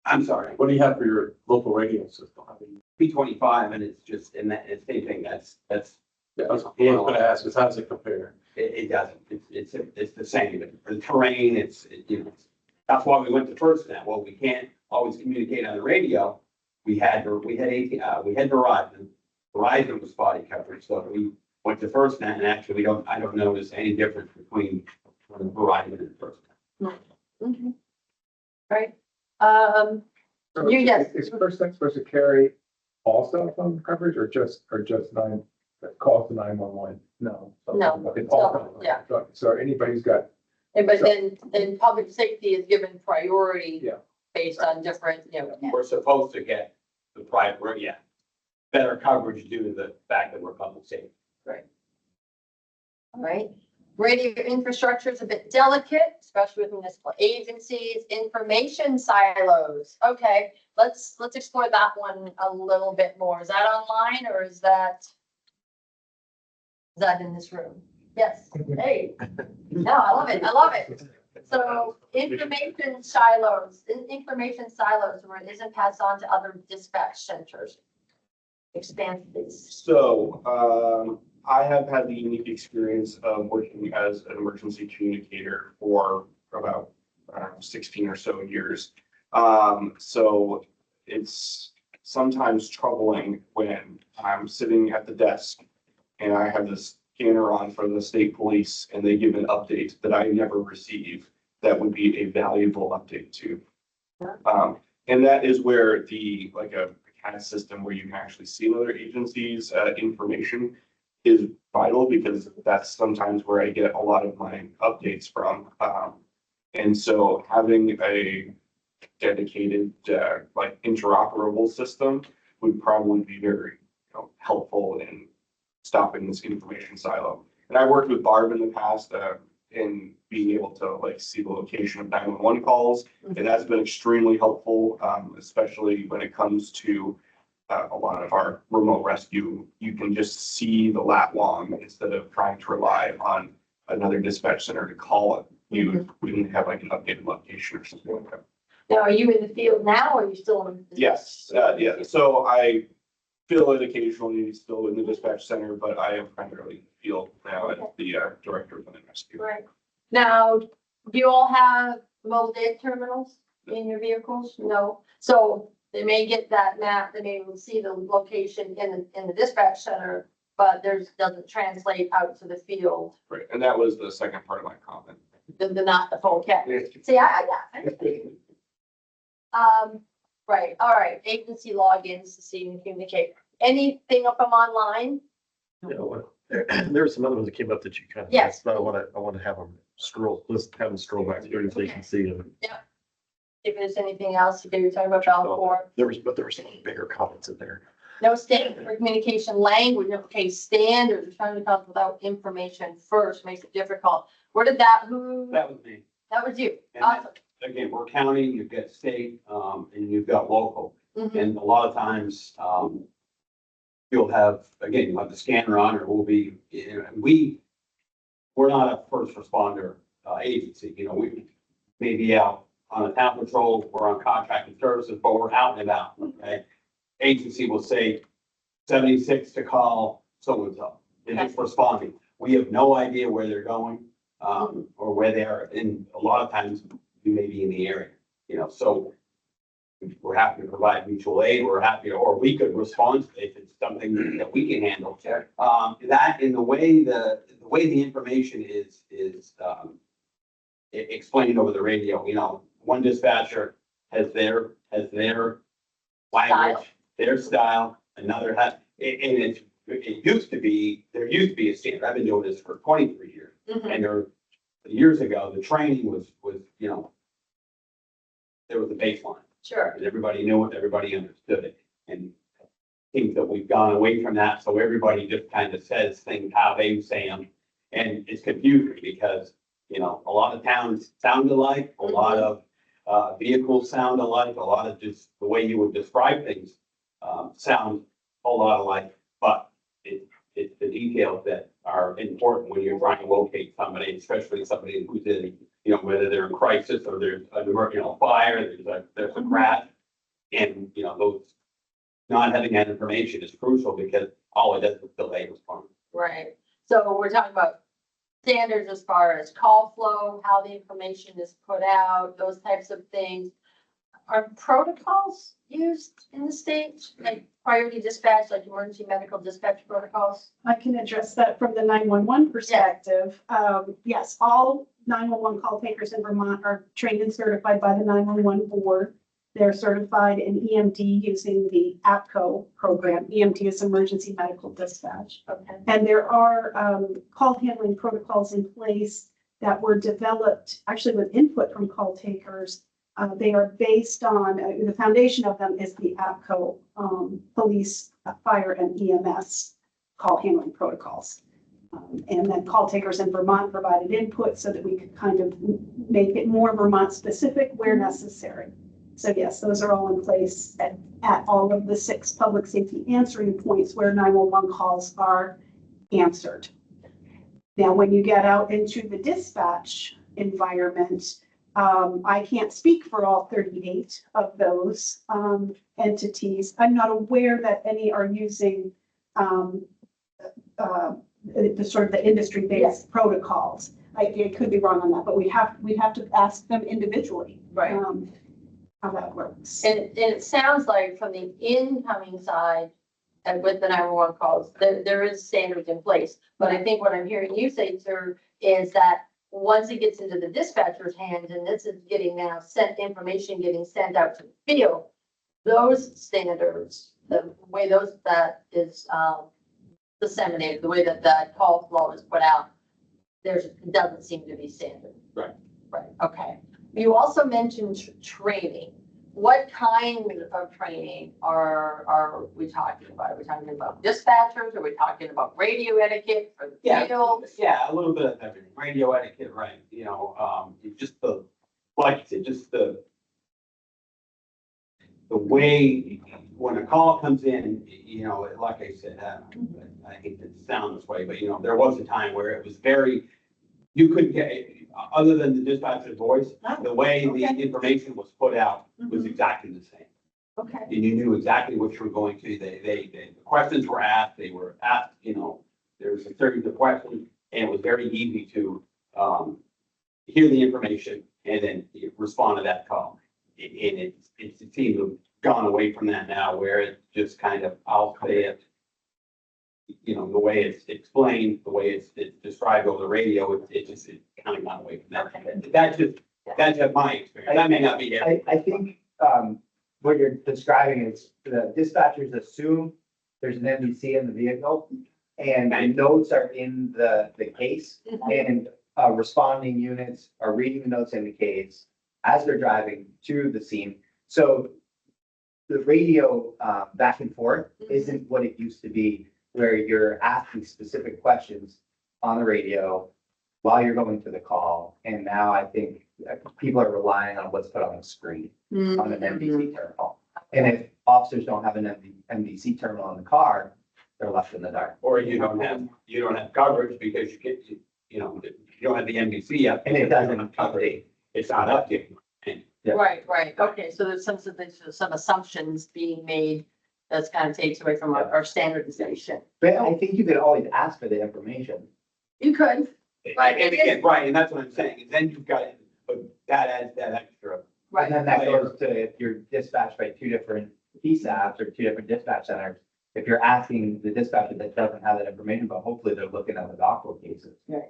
S10: I'm sorry,
S3: What do you have for your local radio system? I mean,
S10: P25, and it's just, and that, it's same thing, that's,
S3: that's what I was gonna ask is how does it compare?
S10: it doesn't, it's the same, for the terrain, that's why we went to FirstNet. Well, we can't always communicate on the radio. We had Verizon. Verizon was spotty coverage, so we went to FirstNet, and actually, I don't notice any difference between Verizon and FirstNet.
S5: Okay. Right,
S2: so
S5: yes.
S2: is FirstNet supposed to carry all cell phone coverage or just calls to 911?
S3: No.
S5: No.
S2: Okay, all.
S5: Yeah.
S2: So anybody's got,
S5: but then public safety is given priority.
S2: Yeah.
S5: Based on different,
S10: We're supposed to get the better coverage due to the fact that we're public safety.
S5: Right. All right. Radio infrastructure is a bit delicate, especially with municipal agencies, information silos. Okay, let's explore that one a little bit more. Is that online or is that in this room? Yes. Hey. No, I love it. I love it. So information silos where it isn't passed on to other dispatch centers. Expand this.
S9: So, I have had the unique experience of working as an emergency communicator for about 16 or so years. So it's sometimes troubling when I'm sitting at the desk and I have this scanner on for the state police and they give an update that I never receive that would be a valuable update too. And that is where a CAD system where you can actually see other agencies' information is vital, because that's sometimes where I get a lot of my updates from. And so having a dedicated interoperable system would probably be very helpful in stopping this information silo. And I worked with Barb in the past in being able to see the location of 911 calls, and that's been extremely helpful, especially when it comes to a lot of our remote rescue. You can just see the lat long instead of trying to rely on another dispatch center to call it. You wouldn't have an updated location or something like that.
S5: Now, are you in the field now or are you still in?
S9: Yes, yeah. So I feel it occasionally still in the dispatch center, but I am primarily field now as the director of land rescue.
S5: Right. Now, do you all have mobile data terminals in your vehicles? No. So they may get that map, they may be able to see the location in the dispatch center, but doesn't translate out to the field,
S9: Right, and that was the second part of my comment.
S5: the not the full cat. See, I got it. Right, all right, agency logins to see and communicate. Anything up them online?
S12: You know, there were some other ones that came up that you kind of.
S5: Yes.
S12: But I want to have them scroll, let's have them scroll back through so you can see them.
S5: If there's anything else, you were talking about Balfour.
S12: There were some bigger comments in there.
S5: No standard for communication language, okay, standards, we're trying to come up without information first, makes it difficult. Where did that,
S10: That was me.
S5: that was you?
S10: And
S5: Awesome.
S10: Again, we're county, you've got state, and you've got local.
S5: Mhm.
S10: And a lot of times, you'll have, again, you'll have the scanner on, or we'll be, you know, we're not a first responder agency, you know, we may be out on a town patrol, we're on contracted services, but we're out and about, okay? Agency will say 76 to call so-and-so, and it's responding. We have no idea where they're going, or where they are, and a lot of times we may be in the area, you know, so we're happy to provide mutual aid, we're happy, or we could respond if it's something that we can handle. That in the way the information is explained over the radio, you know, one dispatcher has their language, their style, another has, and it used to be, there used to be a standard. I've been doing this for 23 years.
S5: Mhm.
S10: And years ago, the training was, you know, there was a baseline.
S5: Sure.
S10: And everybody knew it, everybody understood it. And I think that we've gone away from that, so everybody just kind of says things how they say them. And it's confusing because, you know, a lot of towns sound alike, a lot of vehicles sound alike, a lot of just the way you would describe things sound a lot alike, but it's the details that are important when you're trying to locate somebody, especially somebody who's in, you know, whether they're in crisis or there's a, you know, fire, there's a crash. And, you know, those, not having that information is crucial because all it does is delay response.
S5: Right, so we're talking about standards as far as call flow, how the information is put out, those types of things. Are protocols used in the state, like priority dispatch, like emergency medical dispatch protocols?
S1: I can address that from the 911 perspective. Yes, all 911 call takers in Vermont are trained and certified by the 911 board. They're certified in EMD using the APCO program. EMD is Emergency Medical Dispatch.
S5: Okay.
S1: And there are call handling protocols in place that were developed actually with input from call takers. They are based on, the foundation of them is the APCO police, fire, and EMS call handling protocols. And then call takers in Vermont provided input so that we could kind of make it more Vermont specific where necessary. So yes, those are all in place at all of the 6 public safety answering points where 911 calls are answered. Now, when you get out into the dispatch environment, I can't speak for all 38 of those entities. I'm not aware that any are using the sort of the industry-based protocols. I could be wrong on that, but we'd have to ask them individually.
S5: Right.
S1: How that works.
S5: And it sounds like from the incoming side, and with the 911 calls, there is standards in place. But I think what I'm hearing you say, sir, is that once it gets into the dispatcher's hands, and this is getting now information getting sent out to the field, those standards, the way that is disseminated, the way that call flow is put out, doesn't seem to be standard.
S10: Right.
S5: Right, okay. You also mentioned training. What kind of training are we talking about? Are we talking about dispatchers? Are we talking about radio etiquette for the field?
S10: Yeah, a little bit of everything. Radio etiquette, right? You know, just like you said, just the way when a call comes in, you know, like I said, I hate to sound this way, but you know, there was a time where it was you couldn't get, other than the dispatcher's voice, the way the information was put out was exactly the same.
S5: Okay.
S10: And you knew exactly what you were going to. The questions were asked, they were asked, there was a series of questions, and it was very easy to, hear the information and then respond to that call. And it seems to have gone away from that now, where it's just kind of, I'll say it, the way it's explained, the way it's described over the radio, it kind of gone away from that.
S5: Okay.
S10: That's just my experience. That may not be it.
S11: I think, what you're describing is the dispatchers assume there's an NBC in the vehicle and the notes are in the case and, responding units are reading the notes in the case as they're driving to the scene. So the radio, back and forth isn't what it used to be, where you're asking specific questions on the radio while you're going to the call. And now I think people are relying on what's put on the screen on an NBC terminal. And if officers don't have an NBC terminal in the car, they're left in the dark.
S10: Or you don't have coverage because you don't have the NBC up.
S11: And it doesn't update.
S10: It's not updating.
S11: Yeah.
S5: Right. Okay, so there's some assumptions being made that's kind of takes away from our standardization.
S11: But I think you could always ask for the information.
S5: You could. Right.
S10: And again, right, and that's what I'm saying, and then you've got, but that adds that extra.
S11: And then that goes to if you're dispatched by two different PSAPs or two different dispatch centers. If you're asking the dispatcher that doesn't have that information, but hopefully they're looking at the docket cases.
S5: Right.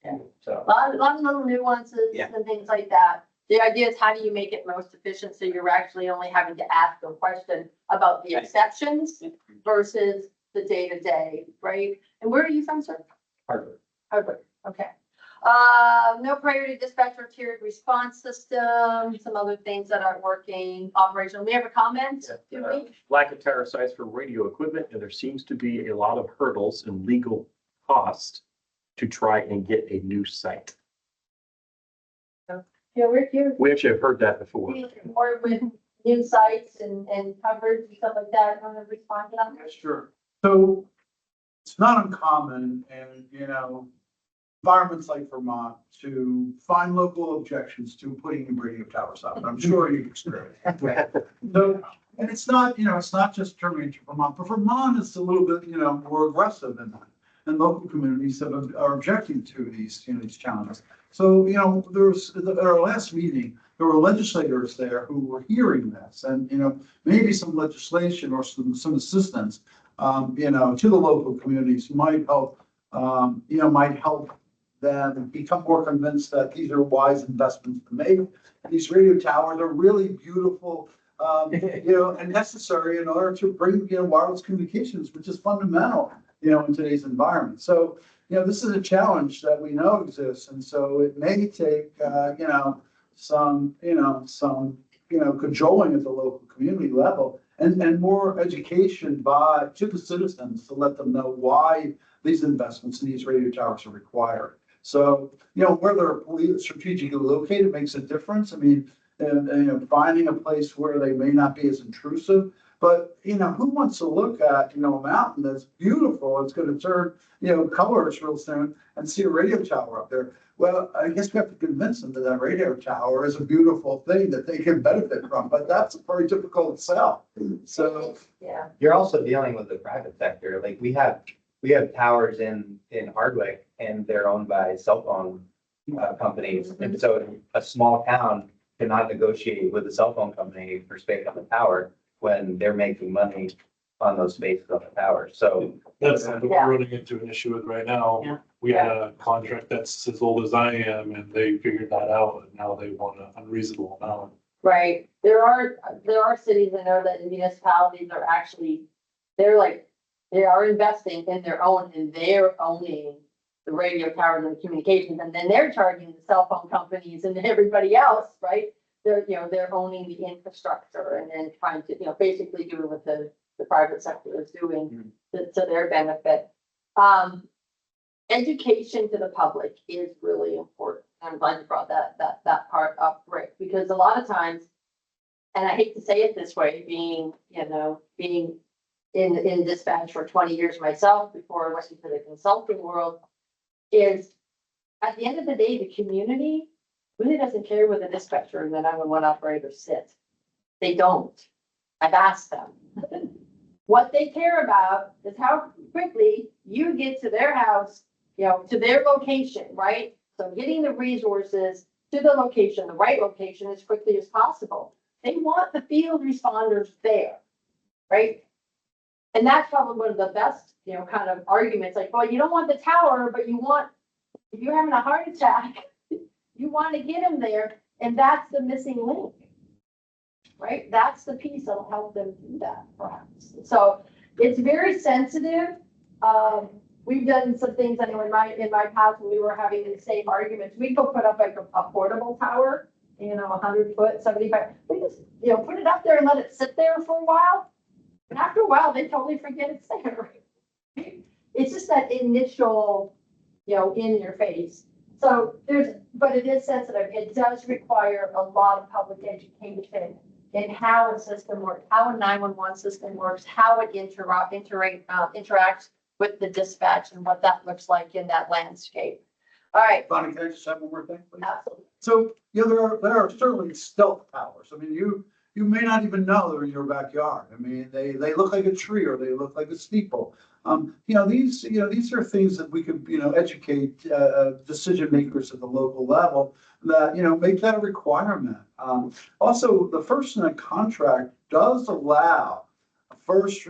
S5: Yeah.
S11: So.
S5: A lot of little nuances
S10: Yeah.
S5: and things like that. The idea is how do you make it most efficient so you're actually only having to ask a question about the exceptions versus the day-to-day, right? And where are you from, sir?
S11: Harvard.
S5: Harvard, okay. No priority dispatch or tiered response system, some other things that aren't working, operational. We have a comment? Do we?
S12: Lack of tower sites for radio equipment, and there seems to be a lot of hurdles and legal cost to try and get a new site.
S5: Yeah, we're here.
S12: We actually have heard that before.
S5: More with new sites and coverage and stuff like that. Want to respond to that?
S4: Sure. So it's not uncommon in, environments like Vermont to find local objections to putting radio towers up. I'm sure you've experienced. So, and it's not, it's not just terminated to Vermont, but Vermont is a little bit, more aggressive in that. And local communities that are objecting to these, these challenges. So, at our last meeting, there were legislators there who were hearing this and, maybe some legislation or some assistance, to the local communities might help, might help them become more convinced that these are wise investments to make. These radio towers are really beautiful, and necessary in order to bring, wireless communications, which is fundamental, in today's environment. So, this is a challenge that we know exists. And so it may take, some cajoling at the local community level and more education to the citizens to let them know why these investments in these radio towers are required. So, where they're strategically located makes a difference. I mean, finding a place where they may not be as intrusive. But, who wants to look at, a mountain that's beautiful, it's going to turn, colors real soon and see a radio tower up there? Well, I guess we have to convince them that radio tower is a beautiful thing that they can benefit from, but that's very difficult to sell. So.
S5: Yeah.
S11: You're also dealing with the private sector. Like we have towers in Hardwick and they're owned by cell phone companies. And so a small town cannot negotiate with a cell phone company for space on the tower when they're making money on those spaces on the tower. So
S3: That's something we're running into an issue with right now.
S5: Yeah.
S3: We had a contract that's as old as I am and they figured that out and now they want an unreasonable amount.
S5: Right. There are cities I know that municipalities are actually, they are investing in their own and they're owning the radio towers and the communications, and then they're charging the cell phone companies and everybody else, right? They're owning the infrastructure and then trying to, basically doing what the private sector is doing to their benefit. Education to the public is really important. I'm glad you brought that part up, Rick, because a lot of times, and I hate to say it this way, being in dispatch for 20 years myself before I went into the consulting world, is at the end of the day, the community really doesn't care where the dispatcher and the 911 operator sit. They don't. I've asked them. What they care about is how quickly you get to their house, you know, to their location, right? So getting the resources to the location, the right location as quickly as possible. They want the field responders there, right? And that's probably one of the best, you know, kind of arguments, like, well, you don't want the tower, but you want, if you're having a heart attack, you want to get them there, and that's the missing link. Right? That's the piece that'll help them do that, perhaps. So it's very sensitive. We've done some things, I know in my past, when we were having the same arguments, we could put up like a portable tower, you know, 100 foot, 75. We just, you know, put it up there and let it sit there for a while. And after a while, they totally forget it's there. It's just that initial, you know, in your face. So but it is sensitive. It does require a lot of public education in how a system works, how a 911 system works, how it interacts with the dispatch and what that looks like in that landscape. All right.
S4: Bonnie, can I just have one more thing, please?
S5: Absolutely.
S4: So, you know, there are certainly stealth towers. I mean, you may not even know they're in your backyard. I mean, they look like a tree or they look like a steeple. These are things that we could, educate decision makers at the local level that, make that a requirement. Also, the first in a contract does allow first,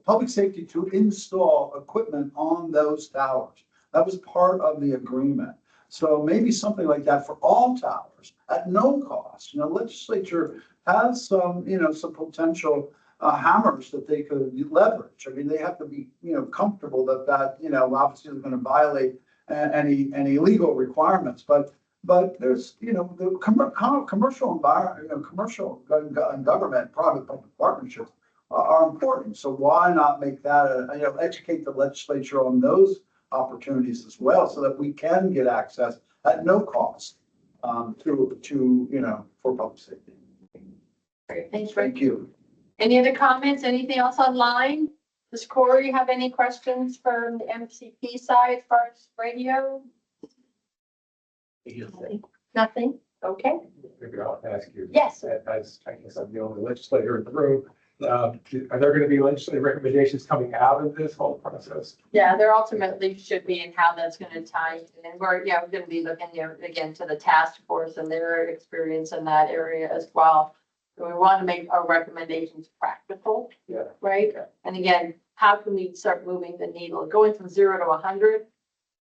S4: public safety to install equipment on those towers. That was part of the agreement. So maybe something like that for all towers at no cost. Legislature has some potential hammers that they could leverage. I mean, they have to be, comfortable that obviously is going to violate any legal requirements. But there's, the commercial environment, commercial and government, private public partnerships are important. So why not make that, educate the legislature on those opportunities as well, so that we can get access at no cost for public safety.
S5: Great, thanks, Rick.
S4: Thank you.
S5: Any other comments? Anything else online? Does Corey have any questions from the MCP side as far as radio? Nothing? Okay.
S2: Maybe I'll ask you.
S5: Yes.
S2: As I guess I'm the only legislator in the room, are there going to be legislative recommendations coming out of this whole process?
S5: Yeah, there ultimately should be, and how that's going to tie in. And we're going to be looking, again, to the task force and their experience in that area as well. So we want to make our recommendations practical.
S2: Yeah.
S5: Right? And again, how can we start moving the needle? Going from 0 to 100,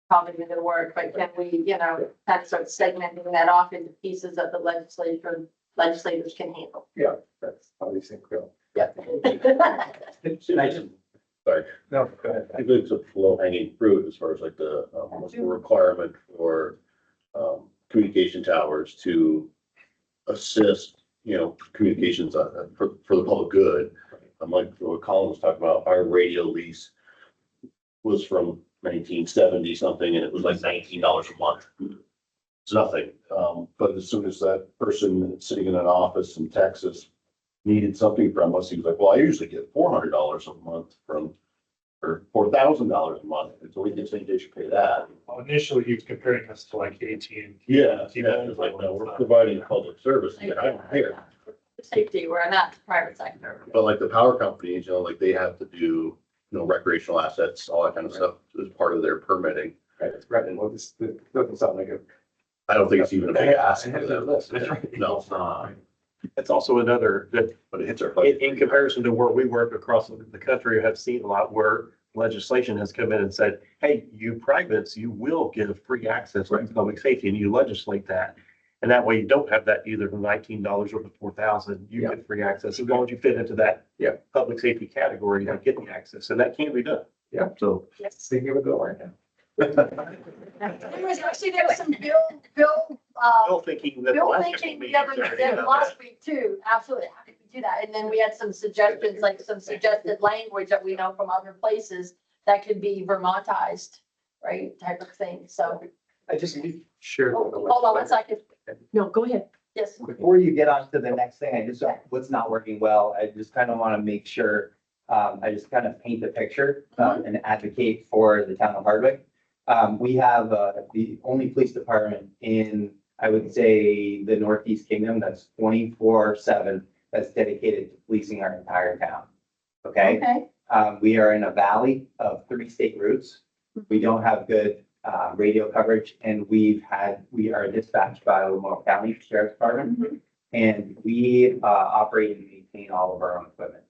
S5: probably going to work, but can we, kind of start segmenting that off into pieces that the legislators can handle?
S2: Yeah, that's how these things go.
S5: Yeah.
S6: Sorry.
S2: No, go ahead.
S6: I think it's a low hanging fruit as far as like the requirement for communication towers to assist, communications for the public good. Like what Colin was talking about, our radio lease was from 1970 something, and it was like $19 a month. It's nothing. But as soon as that person sitting in an office in Texas needed something from us, he was like, well, I usually get $400 a month or $4,000 a month. And so we did say they should pay that.
S3: Well, initially, he was comparing us to like AT&T.
S6: Yeah, it's like, no, we're providing public service. I don't care.
S5: Safety, we're not the private sector.
S6: But like the power companies, like they have to do, recreational assets, all that kind of stuff as part of their permitting.
S2: Right. Well, this doesn't sound like
S6: I don't think it's even a big ask.
S2: Ahead of their list. That's right.
S6: No, it's not.
S12: It's also another, that
S6: But it hits our budget.
S12: in comparison to where we work across the country, have seen a lot where legislation has come in and said, hey, you privates, you will give free access to public safety, and you legislate that. And that way you don't have that either from $19 or the 4,000, you get free access. As long as you fit into that public safety category, you get the access, and that can be done.
S2: Yeah.
S12: So.
S5: Yes.
S2: Thinking of a bill right now.
S5: There was some bill
S12: Thinking that.
S5: Bill thinking last week too, absolutely, how could we do that? And then we had some suggestions, like some suggested language that we know from other places that could be Vermontized, right, type of thing, so.
S12: I just share.
S5: Hold on 1 second. No, go ahead. Yes.
S11: Before you get on to the next thing, what's not working well, I just kind of want to make sure, I just kind of paint the picture and advocate for the town of Hardwick. We have the only police department in, I would say, the Northeast Kingdom that's 24/7, that's dedicated to policing our entire town. Okay?
S5: Okay,
S11: We are in a valley of 3 state routes. We don't have good radio coverage, and we are dispatched by Lamar County Sheriff's Department.
S5: Mhm.
S11: And we operate and maintain all of our own equipment.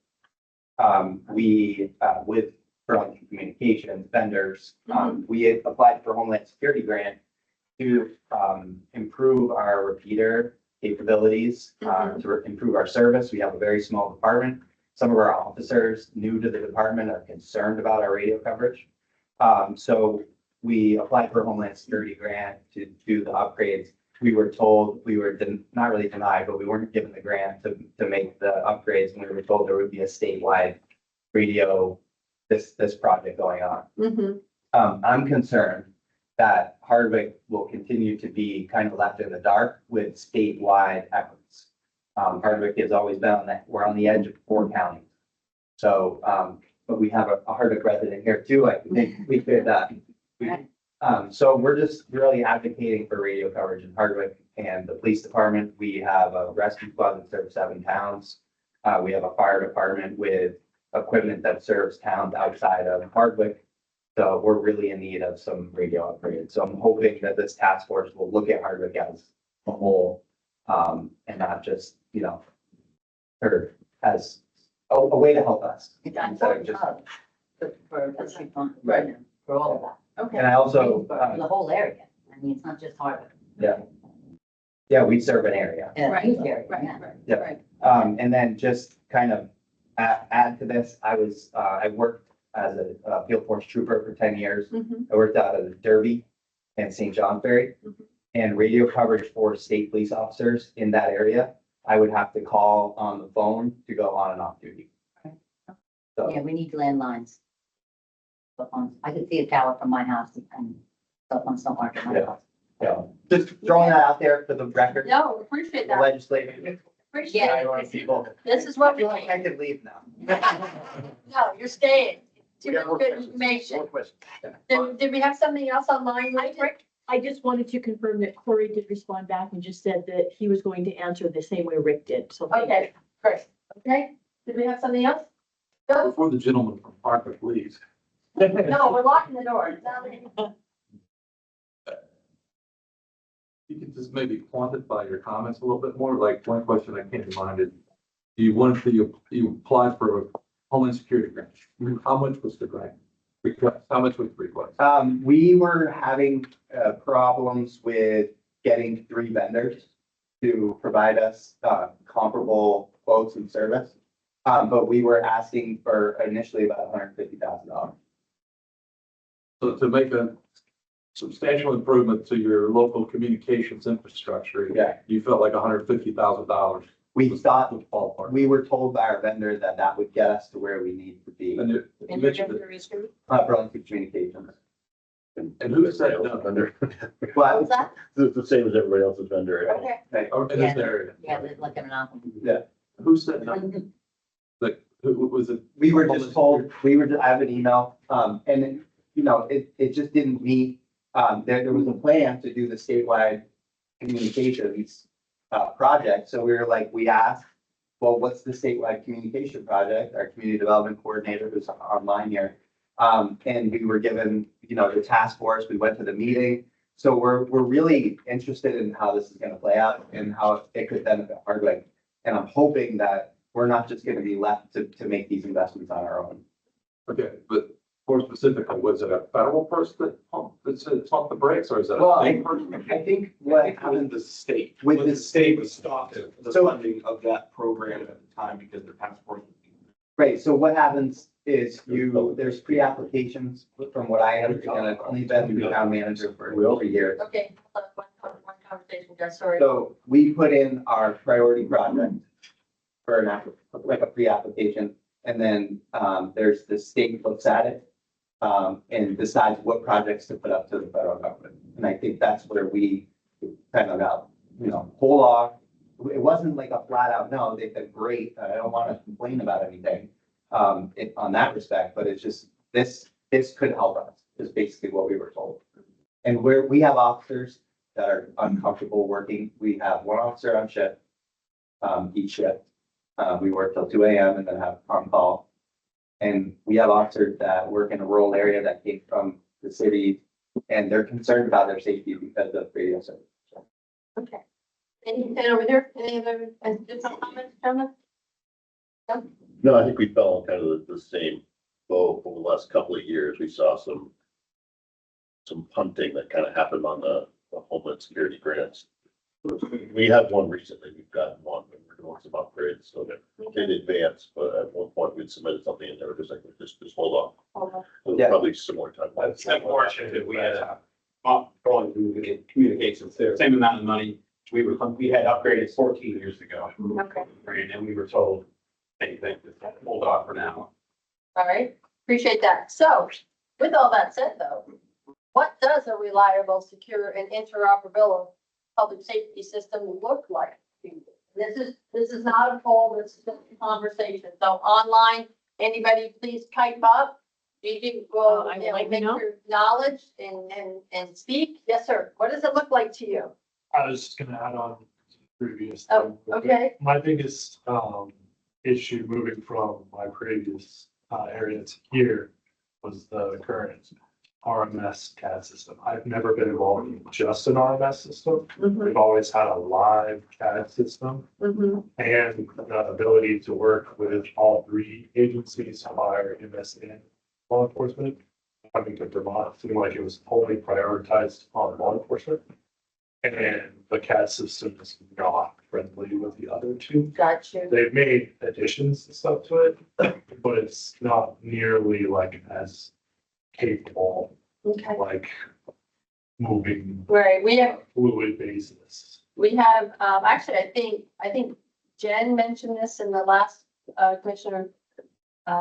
S11: With Burlington Communications vendors, we had applied for Homeland Security grant to improve our repeater capabilities, to improve our service. We have a very small department. Some of our officers new to the department are concerned about our radio coverage. So we applied for a Homeland Security grant to do the upgrades. We were told, we were not really denied, but we weren't given the grant to make the upgrades. And we were told there would be a statewide radio, this project going on.
S5: Mhm.
S11: I'm concerned that Hardwick will continue to be kind of left in the dark with statewide efforts. Hardwick has always been on that, we're on the edge of 4 counties. So, but we have a Hardwick resident here too. I think we could, so we're just really advocating for radio coverage in Hardwick and the police department. We have a rescue squad that serves 7 towns. We have a fire department with equipment that serves towns outside of Hardwick. So we're really in need of some radio upgrades. So I'm hoping that this task force will look at Hardwick as a whole, and not just, or as a way to help us.
S7: It's
S11: Instead of
S7: important
S11: just-
S7: hub for first responders,
S11: Right.
S7: for all of that.
S5: Okay.
S11: And I also,
S7: For the whole area. I mean, it's not just Harvard.
S11: yeah, we serve an area.
S7: Yeah,
S5: Right,
S7: huge area,
S5: Right,
S7: yeah.
S5: right,
S11: Yep.
S5: right.
S11: And then just kind of add to this, I worked as a field force trooper for 10 years.
S5: Mhm.
S11: I worked out of the Derby and St. John Ferry.
S5: Mhm.
S11: And radio coverage for state police officers in that area, I would have to call on the phone to go on and off duty. So,
S7: Yeah, we need landlines. Cell phones. I could see a tower from my house and cell phones don't work at my
S11: Yeah.
S7: house.
S11: so just throwing that out there for the record,
S5: No, appreciate
S11: the
S5: that.
S11: legislative.
S5: Appreciate
S7: Yeah.
S5: it.
S11: I want people,
S5: This is
S11: I
S5: what we
S11: feel like I
S5: need.
S11: could leave now.
S5: No, you're staying. Too
S11: We got
S5: much
S11: more
S5: good
S11: questions.
S5: information.
S11: More questions.
S5: Did we have something else online,
S13: I did.
S5: Rick?
S13: I just wanted to confirm that Corey did respond back and just said that he was going to answer the same way Rick did, so. thank you.
S5: Okay, great. Okay, did we have something else? Go.
S2: Before the gentleman from Hardwick leaves.
S5: No, we're locking the door. It's not me.
S14: You can just maybe quantify your comments a little bit more. Like one question I came to mind is, you applied for a Homeland Security grant. How much was the grant request? How much was the request?
S11: We were having problems with getting 3 vendors to provide us comparable quotes and service. But we were asking for initially about $150,000.
S14: So to make a substantial improvement to your local communications infrastructure,
S11: Yeah,
S14: you felt like $150,000
S11: we
S14: was
S11: thought,
S14: the ballpark.
S11: we were told by our vendor that that would get us to where we need to be.
S14: And you
S5: And your
S14: mentioned,
S5: gender is who?
S11: Burlington Communications.
S14: and who said
S6: Everybody else's
S14: no?
S6: vendor.
S5: What
S11: But,
S5: was that?
S6: It's the same as everybody else's vendor.
S5: Okay.
S14: Or in this area?
S7: Yeah, they're looking it up.
S14: Who said no? Like, who was it?
S11: we were just told, I have an email, and it just didn't meet. There was a plan to do the statewide communications project. So we were like, we asked, well, what's the statewide communication project? Our community development coordinator who's online here. And we were given, the task force. We went to the meeting. So we're really interested in how this is going to play out and how it could benefit Hardwick. And I'm hoping that we're not just going to be left to make these investments on our own.
S14: Okay, but more specifically, was it a federal person that said pump the brakes, or is it
S11: Well,
S14: a state person?
S11: I think what
S9: It was
S11: happened
S9: the state.
S11: with
S9: When the
S11: this,
S9: state was stopped the
S11: So-
S9: funding of that program at the time because the task force.
S11: right, so what happens is there's pre-applications from what I understand, I've only been the town manager for 3 years.
S5: Okay, hold on, one conversation, guys, sorry.
S11: So we put in our priority project for like a pre-application, and then there's the state looks at it and decides what projects to put up to the federal government. And I think that's where we kind of got, hold off. It wasn't like a flat out no. They said, great, I don't want to complain about anything on that respect, but it's just this could help us, is basically what we were told. And we have officers that are uncomfortable working. We have 1 officer on shift, each shift. We work till 2 a.m. and then have on call. And we have officers that work in a rural area that came from the city, and they're concerned about their safety because of radio service.
S5: Okay. Anything over here? Any other additional comments, gentlemen? No?
S6: No, I think we fell on kind of the same boat over the last couple of years. We saw some punting that kind of happened on the Homeland Security grants. We had one recently, we've gotten one, but we're doing some upgrades, so in advance, but at one point we'd submitted something and they were just like, just hold on. It was
S11: Yeah.
S6: probably similar time.
S10: It's unfortunate that we had, going communications, the same amount of money we had upgraded 14 years ago.
S5: Okay.
S10: And we were told, anything, just hold off for now.
S5: All right, appreciate that. So with all that said though, what does a reliable, secure and interoperable public safety system look like? This is not a poll, this is just a conversation. So online, anybody please type up. Gigi will,
S13: I would
S5: you know,
S13: like to
S5: make
S13: know.
S5: your knowledge and speak. Yes, sir. What does it look like to you?
S3: I was just gonna add on to the previous.
S5: Oh, okay.
S3: My biggest, issue moving from my previous, area to here was the current RMS CAD system. I've never been involved in just an RMS system. We've always had a live CAD system
S5: Mm-hmm.
S3: and the ability to work with all three agencies, fire, EMS, and law enforcement. Coming to Vermont, it seemed like it was only prioritized on law enforcement. And the CAD system is not friendly with the other two.
S5: Got you.
S3: They've made additions and stuff to it, but it's not nearly like as capable,
S5: Okay.
S3: like moving
S5: Right,
S3: fluid basis.
S5: we have, actually, I think Jen mentioned this in the last, Commissioner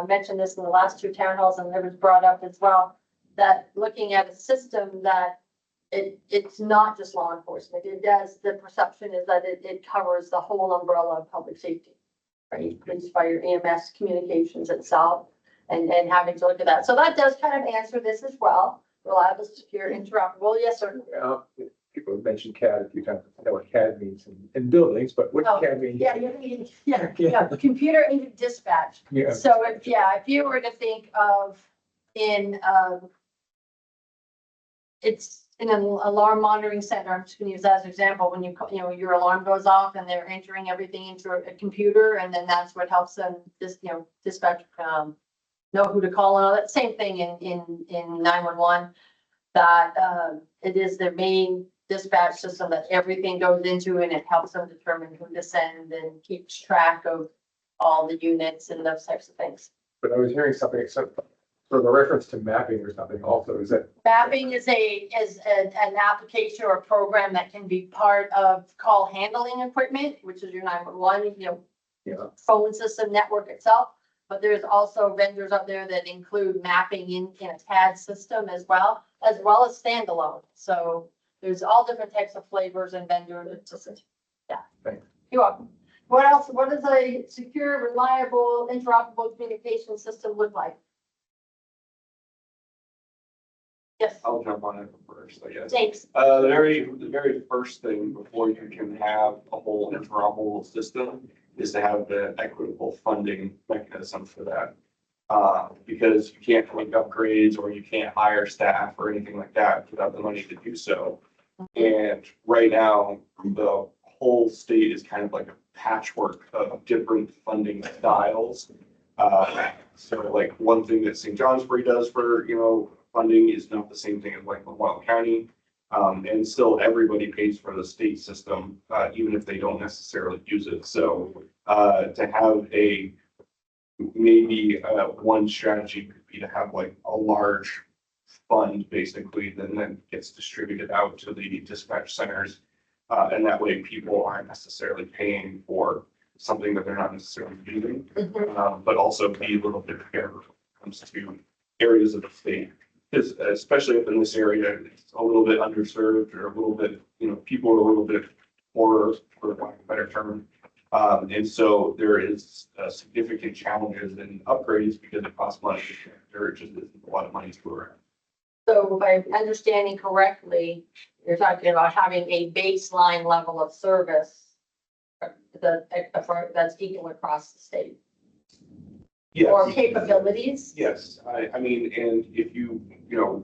S5: mentioned this in the last two town halls, and it was brought up as well, that looking at a system that it's not just law enforcement. It does, the perception is that it covers the whole umbrella of public safety, right? Police, fire, EMS, communications itself, and having to look at that. So that does kind of answer this as well. Reliable, secure, interoperable. Yes, sir.
S2: People have mentioned CAD a few times. I know what CAD means in buildings, but what
S5: Oh,
S2: CAD means?
S5: Yeah, computer aided dispatch.
S2: Yeah.
S5: So if you were to think of it's in an alarm monitoring center, I'm just gonna use that as an example, when your alarm goes off and they're entering everything into a computer, and then that's what helps them dispatch, know who to call and all that, same thing in 911. That, it is their main dispatch system that everything goes into, and it helps them determine who to send and keeps track of all the units and those types of things.
S2: But I was hearing something, sort of a reference to mapping or something also, is that?
S5: Mapping is an application or a program that can be part of call handling equipment, which is your 911,
S2: Yeah.
S5: phone system network itself. But there's also vendors out there that include mapping in a CAD system as well as standalone. So there's all different types of flavors and vendors. It's just, yeah.
S2: Thanks.
S5: You're welcome. What else? What does a secure, reliable, interoperable communication system look like? Yes,
S9: I'll jump on it first, I guess.
S5: thanks.
S9: The very first thing before you can have a whole interoperable system is to have the equitable funding mechanism for that. Because you can't make upgrades or you can't hire staff or anything like that without the money to do so. And right now, the whole state is kind of like a patchwork of different funding styles. So like one thing that St. Johnsbury does for, funding is not the same thing as like LaMoille County. And still everybody pays for the state system, even if they don't necessarily use it. So to have maybe one strategy could be to have like a large fund basically that gets distributed out to the dispatch centers. And that way people aren't necessarily paying for something that they're not necessarily using, but also be a little bit fair when it comes to areas of the state. Because especially up in this area, it's a little bit underserved or a little bit, people are a little bit poorer, for lack of a better term. And so there is significant challenges in upgrades because it costs money. There just isn't a lot of money to go around.
S5: So if I'm understanding correctly, you're talking about having a baseline level of service, that's equal across the state? Or
S9: Yes.
S5: capabilities?
S9: Yes, I mean, and if you,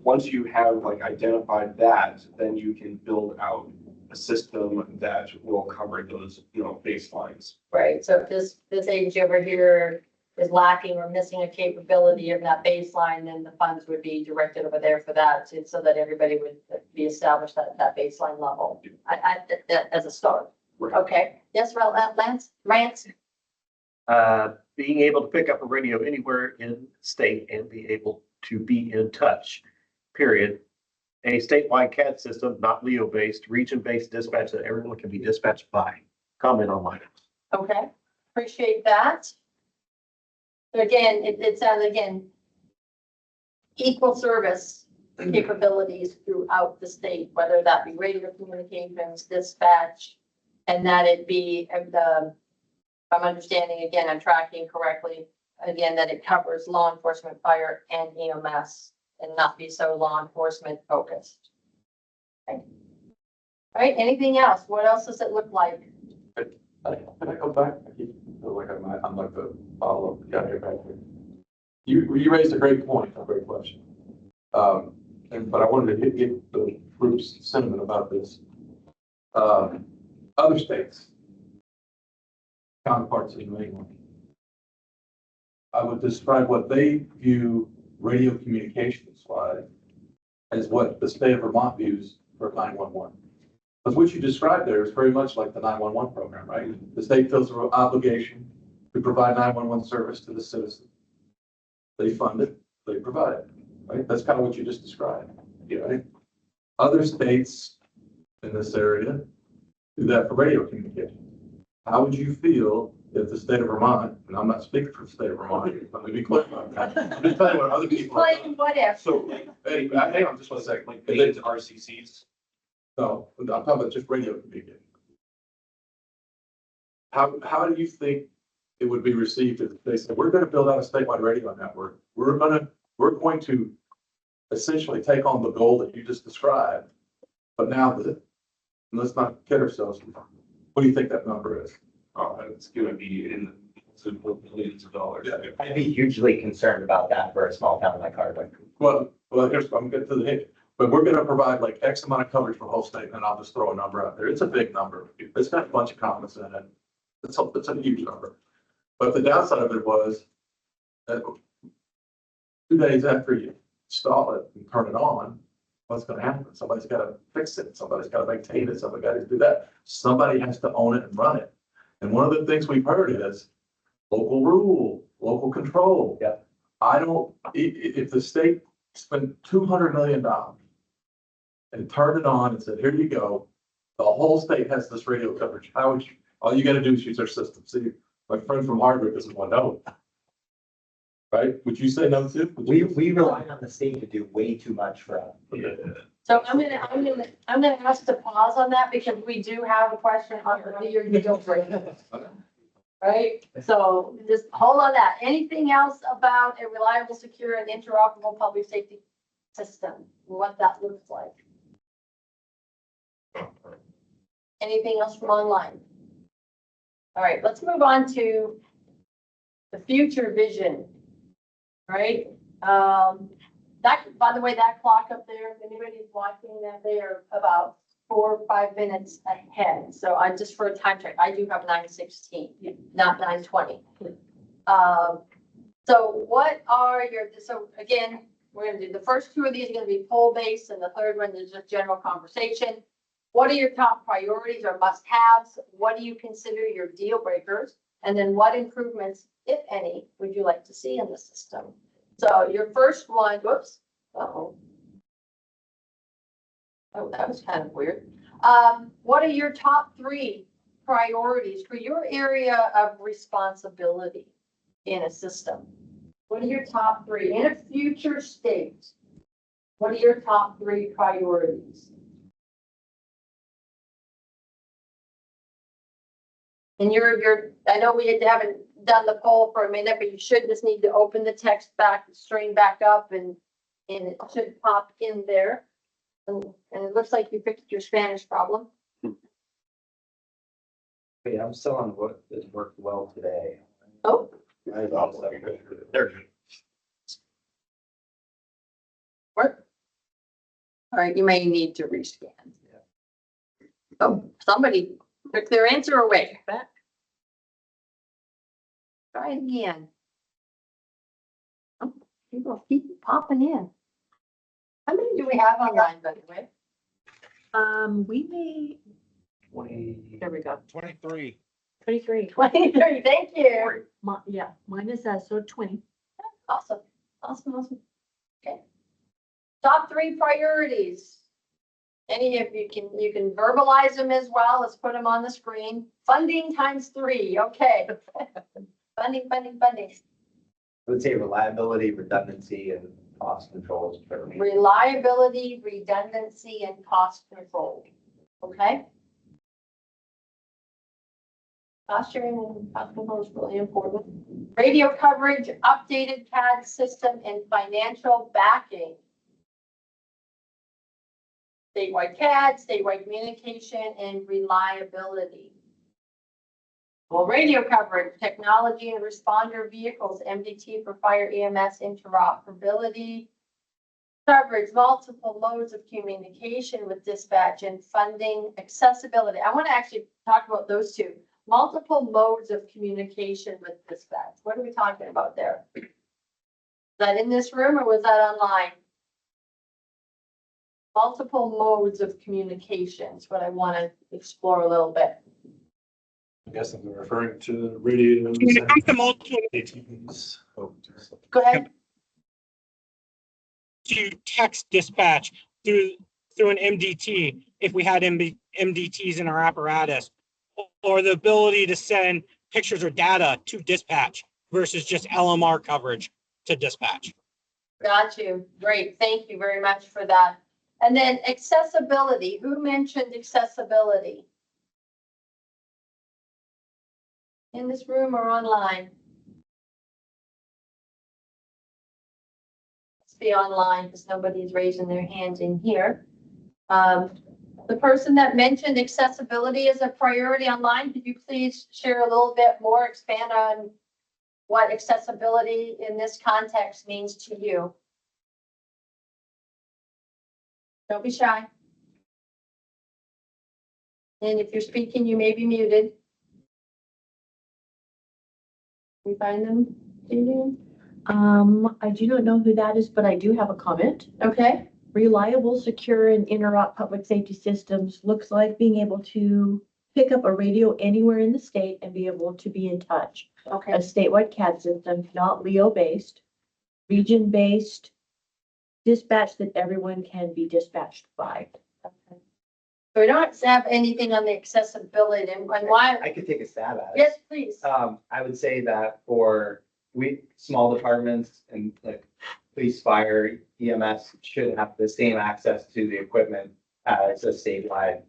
S9: once you have like identified that, then you can build out a system that will cover those, baselines.
S5: Right, so if this agency over here is lacking or missing a capability of that baseline, then the funds would be directed over there for that, so that everybody would be established at that baseline level, as a start.
S9: Right.
S5: Okay, yes, Lance?
S12: Being able to pick up a radio anywhere in the state and be able to be in touch, period. A statewide CAD system, not LEO-based, region-based dispatch that everyone can be dispatched by. Comment online.
S5: Okay, appreciate that. So again, it sounds, again, equal service capabilities throughout the state, whether that be radio communications, dispatch, and that it be, if I'm understanding, again, I'm tracking correctly, again, that it covers law enforcement, fire, and EMS, and not be so law enforcement focused. Okay. All right, anything else? What else does it look like?
S14: Can I go back? I keep feel like I'm like the follow-up guy here back here. You raised a great point, a great question. But I wanted to get the group's sentiment about this. Other states, counterparts in New England, I would describe what they view radio communications wise as what the state of Vermont views for 911. Because what you described there is very much like the 911 program, right? The state feels an obligation to provide 911 service to the citizen. They fund it, they provide it, right? That's kind of what you just described, right? Other states in this area do that for radio communication. How would you feel if the state of Vermont, and I'm not speaking for the state of Vermont, let me be clear about that. I'm just telling you what other people.
S5: Playing what if?
S9: So like,
S14: Hang on just one second.
S9: like they to RCCs.
S14: No, I'm talking about just radio communication. How do you think it would be received if they said, we're going to build out a statewide radio network. We're going to essentially take on the goal that you just described. But now, let's not kid ourselves. What do you think that number is?
S9: It's gonna be in the billions of dollars.
S14: Yeah.
S11: I'd be hugely concerned about that for a small town like Hardwick.
S14: Well, here's, I'm getting to the hint. But we're going to provide like X amount of coverage for the whole state, and I'll just throw a number out there. It's a big number. It's got a bunch of comments in it. It's a huge number. But the downside of it was that 2 days after you install it and turn it on, what's going to happen? Somebody's got to fix it. Somebody's got to maintain it. Somebody got to do that. Somebody has to own it and run it. And one of the things we've heard is local rule, local control.
S11: Yeah.
S14: If the state spent $200 million and turned it on and said, here you go, the whole state has this radio coverage. How would you, all you got to do is use our system. See, my friend from Hardwick doesn't want to know. Right? Would you say no too?
S11: We rely on the state to do way too much for us.
S14: Yeah.
S5: So I'm gonna ask to pause on that because we do have a question on the year you don't break. Right? So just hold on that. Anything else about a reliable, secure and interoperable public safety system? What that looks like? Anything else from online? All right, let's move on to the future vision. Right? That, by the way, that clock up there, if anybody's watching that, they are about 4 or 5 minutes ahead. So I just for a time check, I do have 9:16, not 9:20. So what are so again, we're gonna do the first 2 of these are gonna be poll based and the third one is just general conversation. What are your top priorities or must-haves? What do you consider your deal breakers? And then what improvements, if any, would you like to see in the system? So your first one, whoops, oh, that was kind of weird. What are your top 3 priorities for your area of responsibility in a system? What are your top 3 in a future state? What are your top 3 priorities? And I know we haven't done the poll for a minute, but you should just need to open the text back, string back up, and it should pop in there. And it looks like you fixed your Spanish problem.
S11: Wait, I'm still on what has worked well today.
S5: Oh,
S12: There.
S5: work. All right, you may need to rescan. Oh, somebody took their answer away. Back. Try it again. Oh, people keep popping in. How many do we have online, by the way?
S13: We may,
S11: 20.
S13: there we go,
S8: 23.
S13: 23.
S5: 23, thank you.
S13: Yeah, mine is, so 20.
S5: Awesome, awesome, awesome. Okay. Top 3 priorities. Any of you can verbalize them as well as put them on the screen. Funding times 3, okay. Funding.
S11: I would say reliability, redundancy, and cost controls for me.
S5: Reliability, redundancy, and cost control. Okay? Cost sharing and cost control is really important. Radio coverage, updated CAD system, and financial backing. Statewide CAD, statewide communication, and reliability. Well, radio coverage, technology and responder vehicles, MDT for fire EMS interoperability. Coverage, multiple modes of communication with dispatch and funding, accessibility. I want to actually talk about those two. Multiple modes of communication with dispatch. What are we talking about there? Is that in this room or was that online? Multiple modes of communication is what I want to explore a little bit.
S3: I guess I'm referring to radios. ATVs.
S5: Go ahead.
S15: To text dispatch through an MDT if we had MDTs in our apparatus, or the ability to send pictures or data to dispatch versus just LMR coverage to dispatch.
S5: Got you. Great. Thank you very much for that. And then accessibility. Who mentioned accessibility? In this room or online? Let's be online because nobody's raising their hands in here. The person that mentioned accessibility as a priority online, could you please share a little bit more, expand on what accessibility in this context means to you? Don't be shy. And if you're speaking, you may be muted. Can you find them, Adrian?
S13: I do not know who that is, but I do have a comment.
S5: Okay.
S13: Reliable, secure, and interop public safety systems looks like being able to pick up a radio anywhere in the state and be able to be in touch.
S5: Okay.
S13: A statewide CAD system, not LEO-based, region-based dispatch that everyone can be dispatched by.
S5: So we don't have anything on the accessibility and why?
S11: I could take a stab at it.
S5: Yes, please.
S11: I would say that for small departments and like police, fire, EMS should have the same access to the equipment as a statewide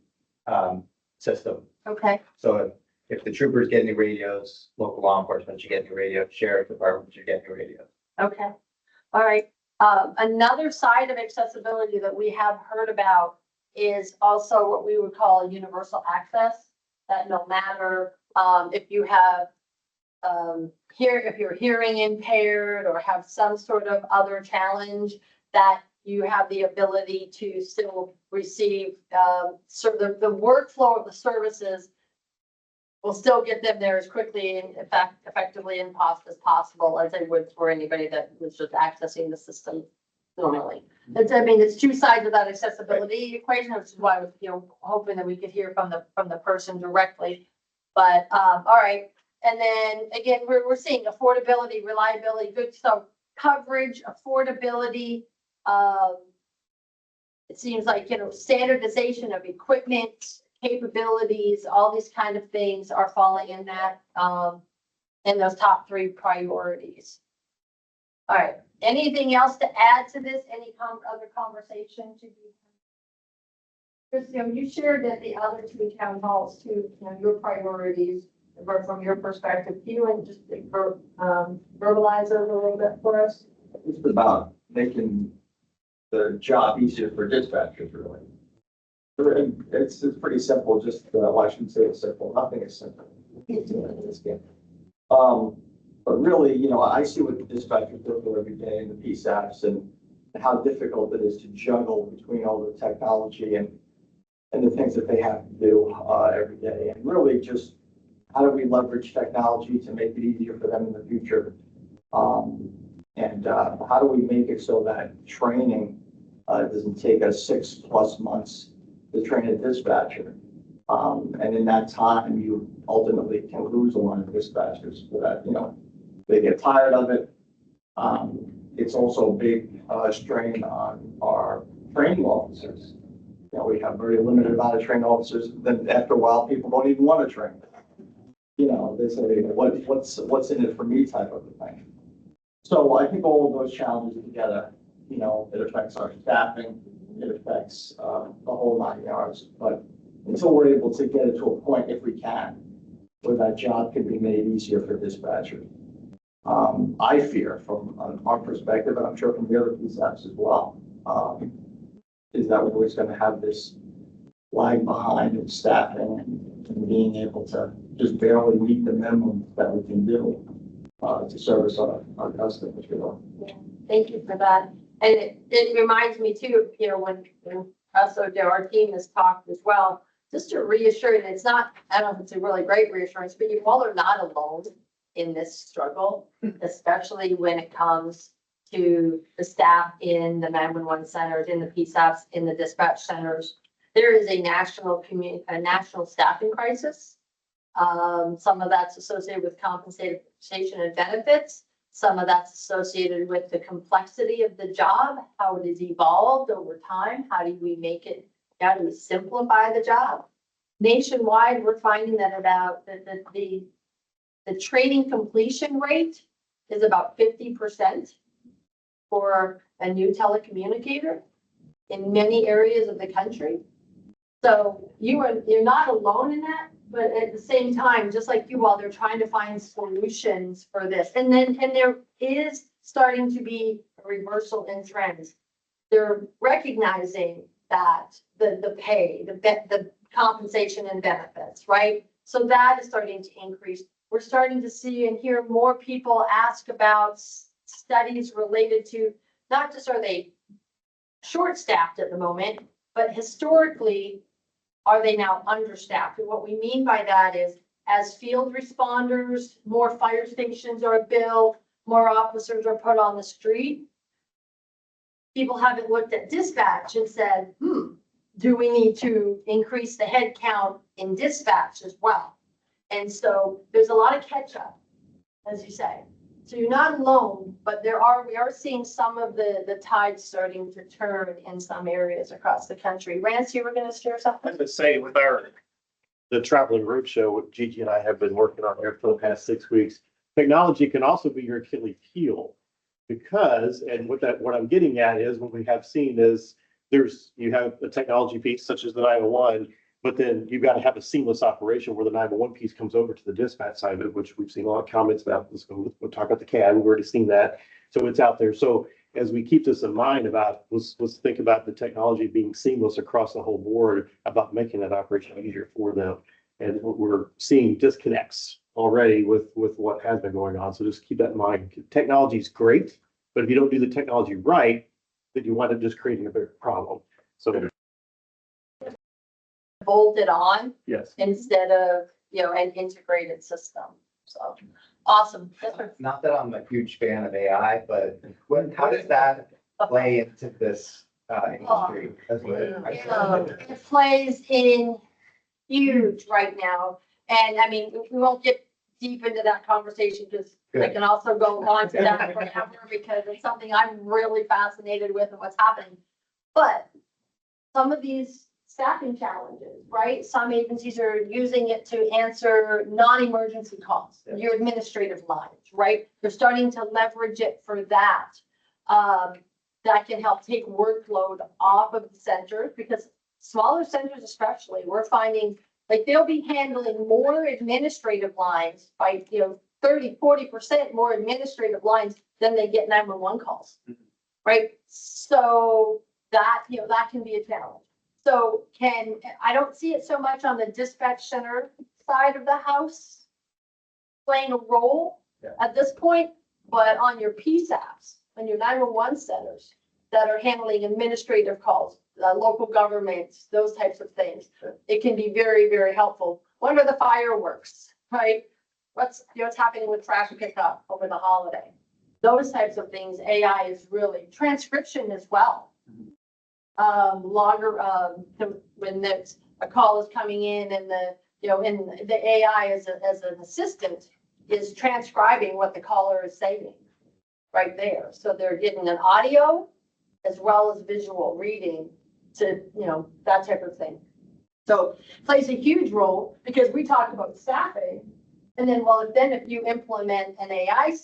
S11: system.
S5: Okay.
S11: So if the troopers get new radios, local law enforcement should get new radios, sheriff department should get new radios.
S5: Okay. All right. Another side of accessibility that we have heard about is also what we would call universal access, that no matter if you have if you're hearing impaired or have some sort of other challenge, that you have the ability to still receive sort of the workflow of the services will still get them there as quickly and effectively and as possible as they would for anybody that was just accessing the system normally. It's two sides of that accessibility equation, which is why I was, hoping that we could hear from the person directly. But all right. And then again, we're seeing affordability, reliability, good stuff, coverage, affordability. It seems like, standardization of equipment, capabilities, all these kind of things are falling in that, in those top 3 priorities. All right. Anything else to add to this? Any other conversation to be? Chris, you shared at the other 2 town halls too, your priorities from your perspective. Do you want to just verbalize those a little bit for us?
S10: It's about making the job easier for dispatchers, really.
S16: It's pretty simple, just, well, I shouldn't say it's simple, nothing is simple in this game. But really, you know, I see what the dispatchers go through every day in the PSAPs and how difficult it is to juggle between all the technology and the things that they have to do every day. And really just how do we leverage technology to make it easier for them in the future? And how do we make it so that training doesn't take us 6+ months to train a dispatcher? And in that time, you ultimately can lose a lot of dispatchers for that, you know, they get tired of it. It's also a big strain on our training officers. You know, we have very limited amount of training officers. Then after a while, people don't even want to train. You know, they say, what's in it for me type of a thing. So I think all of those challenges together, you know, it affects our staffing, it affects the whole 9 yards. But until we're able to get it to a point, if we can, where that job can be made easier for dispatchers. I fear from our perspective, and I'm sure from the other PSAPs as well, is that we're always going to have this lag behind in staffing and being able to just barely meet the minimum that we can do to service our customers. You know.
S5: Yeah, thank you for that. And it reminds me too, you know, when also our team has talked as well, just to reassure that it's not, I don't know if it's a really great reassurance, but you all are not alone in this struggle, especially when it comes to the staff in the 911 centers, in the PSAPs, in the dispatch centers. There is a national staffing crisis. Some of that's associated with compensation and benefits. Some of that's associated with the complexity of the job, how it has evolved over time. How do we make it, how do we simplify the job? Nationwide, we're finding that about the training completion rate is about 50% for a new telecommunicator in many areas of the country. So you're not alone in that, but at the same time, just like you all, they're trying to find solutions for this. And there is starting to be a reversal in trends. They're recognizing that the pay, the compensation and benefits, right? So that is starting to increase. We're starting to see and hear more people ask about studies related to not just are they short-staffed at the moment, but historically, are they now understaffed? And what we mean by that is as field responders, more fire stations are built, more officers are put on the street. People haven't looked at dispatch and said, do we need to increase the head count in dispatch as well? And so there's a lot of catch up, as you say. So you're not alone, but we are seeing some of the tides starting to turn in some areas across the country. Rance, you were going to share something?
S12: I would say with the traveling roadshow, what Gigi and I have been working on here for the past 6 weeks, technology can also be your Achilles heel because, and what I'm getting at is what we have seen is you have a technology piece such as the 911, but then you've got to have a seamless operation where the 911 piece comes over to the dispatch side of it, which we've seen a lot of comments about. We'll talk about the CAD. We've already seen that. So it's out there. So as we keep this in mind about, let's think about the technology being seamless across the whole board about making that operation easier for them. And we're seeing disconnects already with what has been going on. So just keep that in mind. Technology is great, but if you don't do the technology right, then you wind up just creating a bigger problem. So
S5: bolted on
S12: yes,
S5: instead of, you know, an integrated system. So awesome.
S11: Not that I'm a huge fan of AI, but how does that play into this industry?
S5: It plays in huge right now. And I mean, we won't get deep into that conversation because I can also go on to that forever because it's something I'm really fascinated with and what's happening. But some of these staffing challenges, right? Some agencies are using it to answer non-emergency calls, your administrative lines, right? They're starting to leverage it for that. That can help take workload off of the centers because smaller centers especially, we're finding like they'll be handling more administrative lines by, 30, 40% more administrative lines than they get 911 calls, right? So that, that can be a challenge. So I don't see it so much on the dispatch center side of the house playing a role at this point, but on your PSAPs, on your 911 centers that are handling administrative calls, local governments, those types of things. It can be very, very helpful. When are the fireworks, right? What's happening with trash pickup over the holiday? Those types of things, AI is really, transcription as well. When there's a call is coming in and the AI as an assistant is transcribing what the caller is saying right there. So they're getting an audio as well as visual reading to, that type of thing. So it plays a huge role because we talk about staffing. And then, if you implement an AI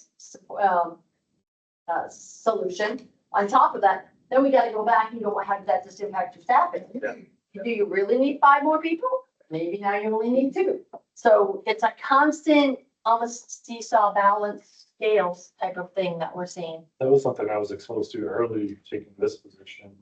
S5: solution on top of that, then we got to go back and go, well, how did that just impact your staffing?
S12: Yeah.
S5: Do you really need 5 more people? Maybe now you only need 2. So it's a constant, almost seesaw balance scales type of thing that we're seeing.
S3: That was something I was exposed to early taking this position.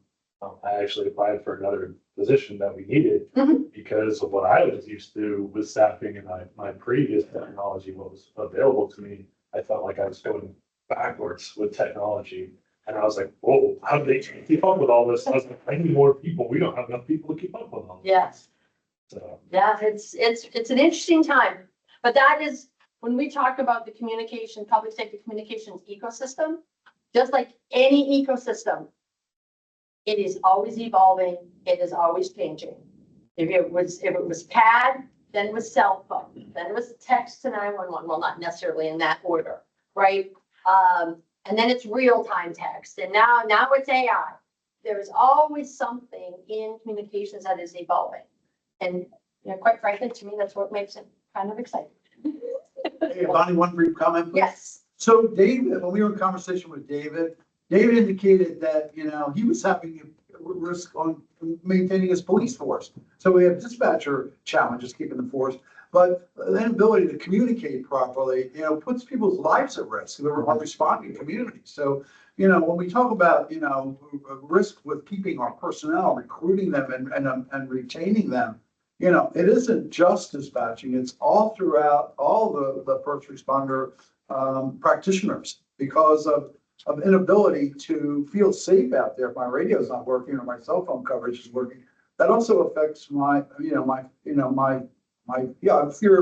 S3: I actually applied for another position that we needed because of what I was used to with staffing and my previous technology, what was available to me. I felt like I was going backwards with technology. And I was like, whoa, how do they keep up with all this? I was like, I need more people. We don't have enough people to keep up with all this.
S5: Yes.
S3: So,
S5: Yeah, it's an interesting time. But that is, when we talk about the public safety communications ecosystem, just like any ecosystem, it is always evolving. It is always changing. If it was PAD, then it was cell phone, then it was text to 911. Well, not necessarily in that order, right? And then it's real-time text, and now it's AI. There is always something in communications that is evolving, and quite frankly, to me, that's what makes it kind of exciting.
S4: Hey, Bonnie, one brief comment, please.
S5: Yes.
S4: So David, when we were in conversation with David indicated that, he was having a risk on maintaining his police force. So we have dispatcher challenges keeping the force, but the inability to communicate properly, puts people's lives at risk who are responding communities. So, when we talk about, risk with keeping our personnel, recruiting them and retaining them, it isn't just dispatching, it's all throughout all the first responder practitioners because of inability to feel safe out there. If my radio's not working or my cell phone coverage is working, that also affects my fear of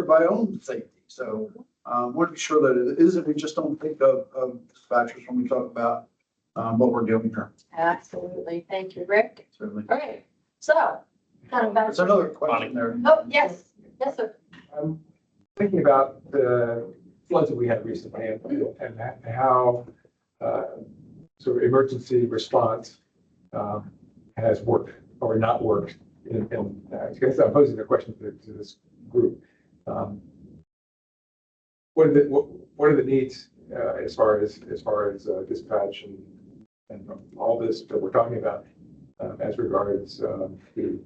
S4: my own safety. So I want to be sure that it isn't, we just don't think of dispatchers when we talk about what we're doing here.
S5: Absolutely. Thank you, Rick.
S4: Certainly.
S5: All right. So,
S4: There's another question there.
S5: Oh, yes. Yes, sir.
S2: I'm thinking about the floods that we had recently and how sort of emergency response has worked or not worked. I guess I'm posing the question to this group. What are the needs as far as dispatch and all this that we're talking about as regards the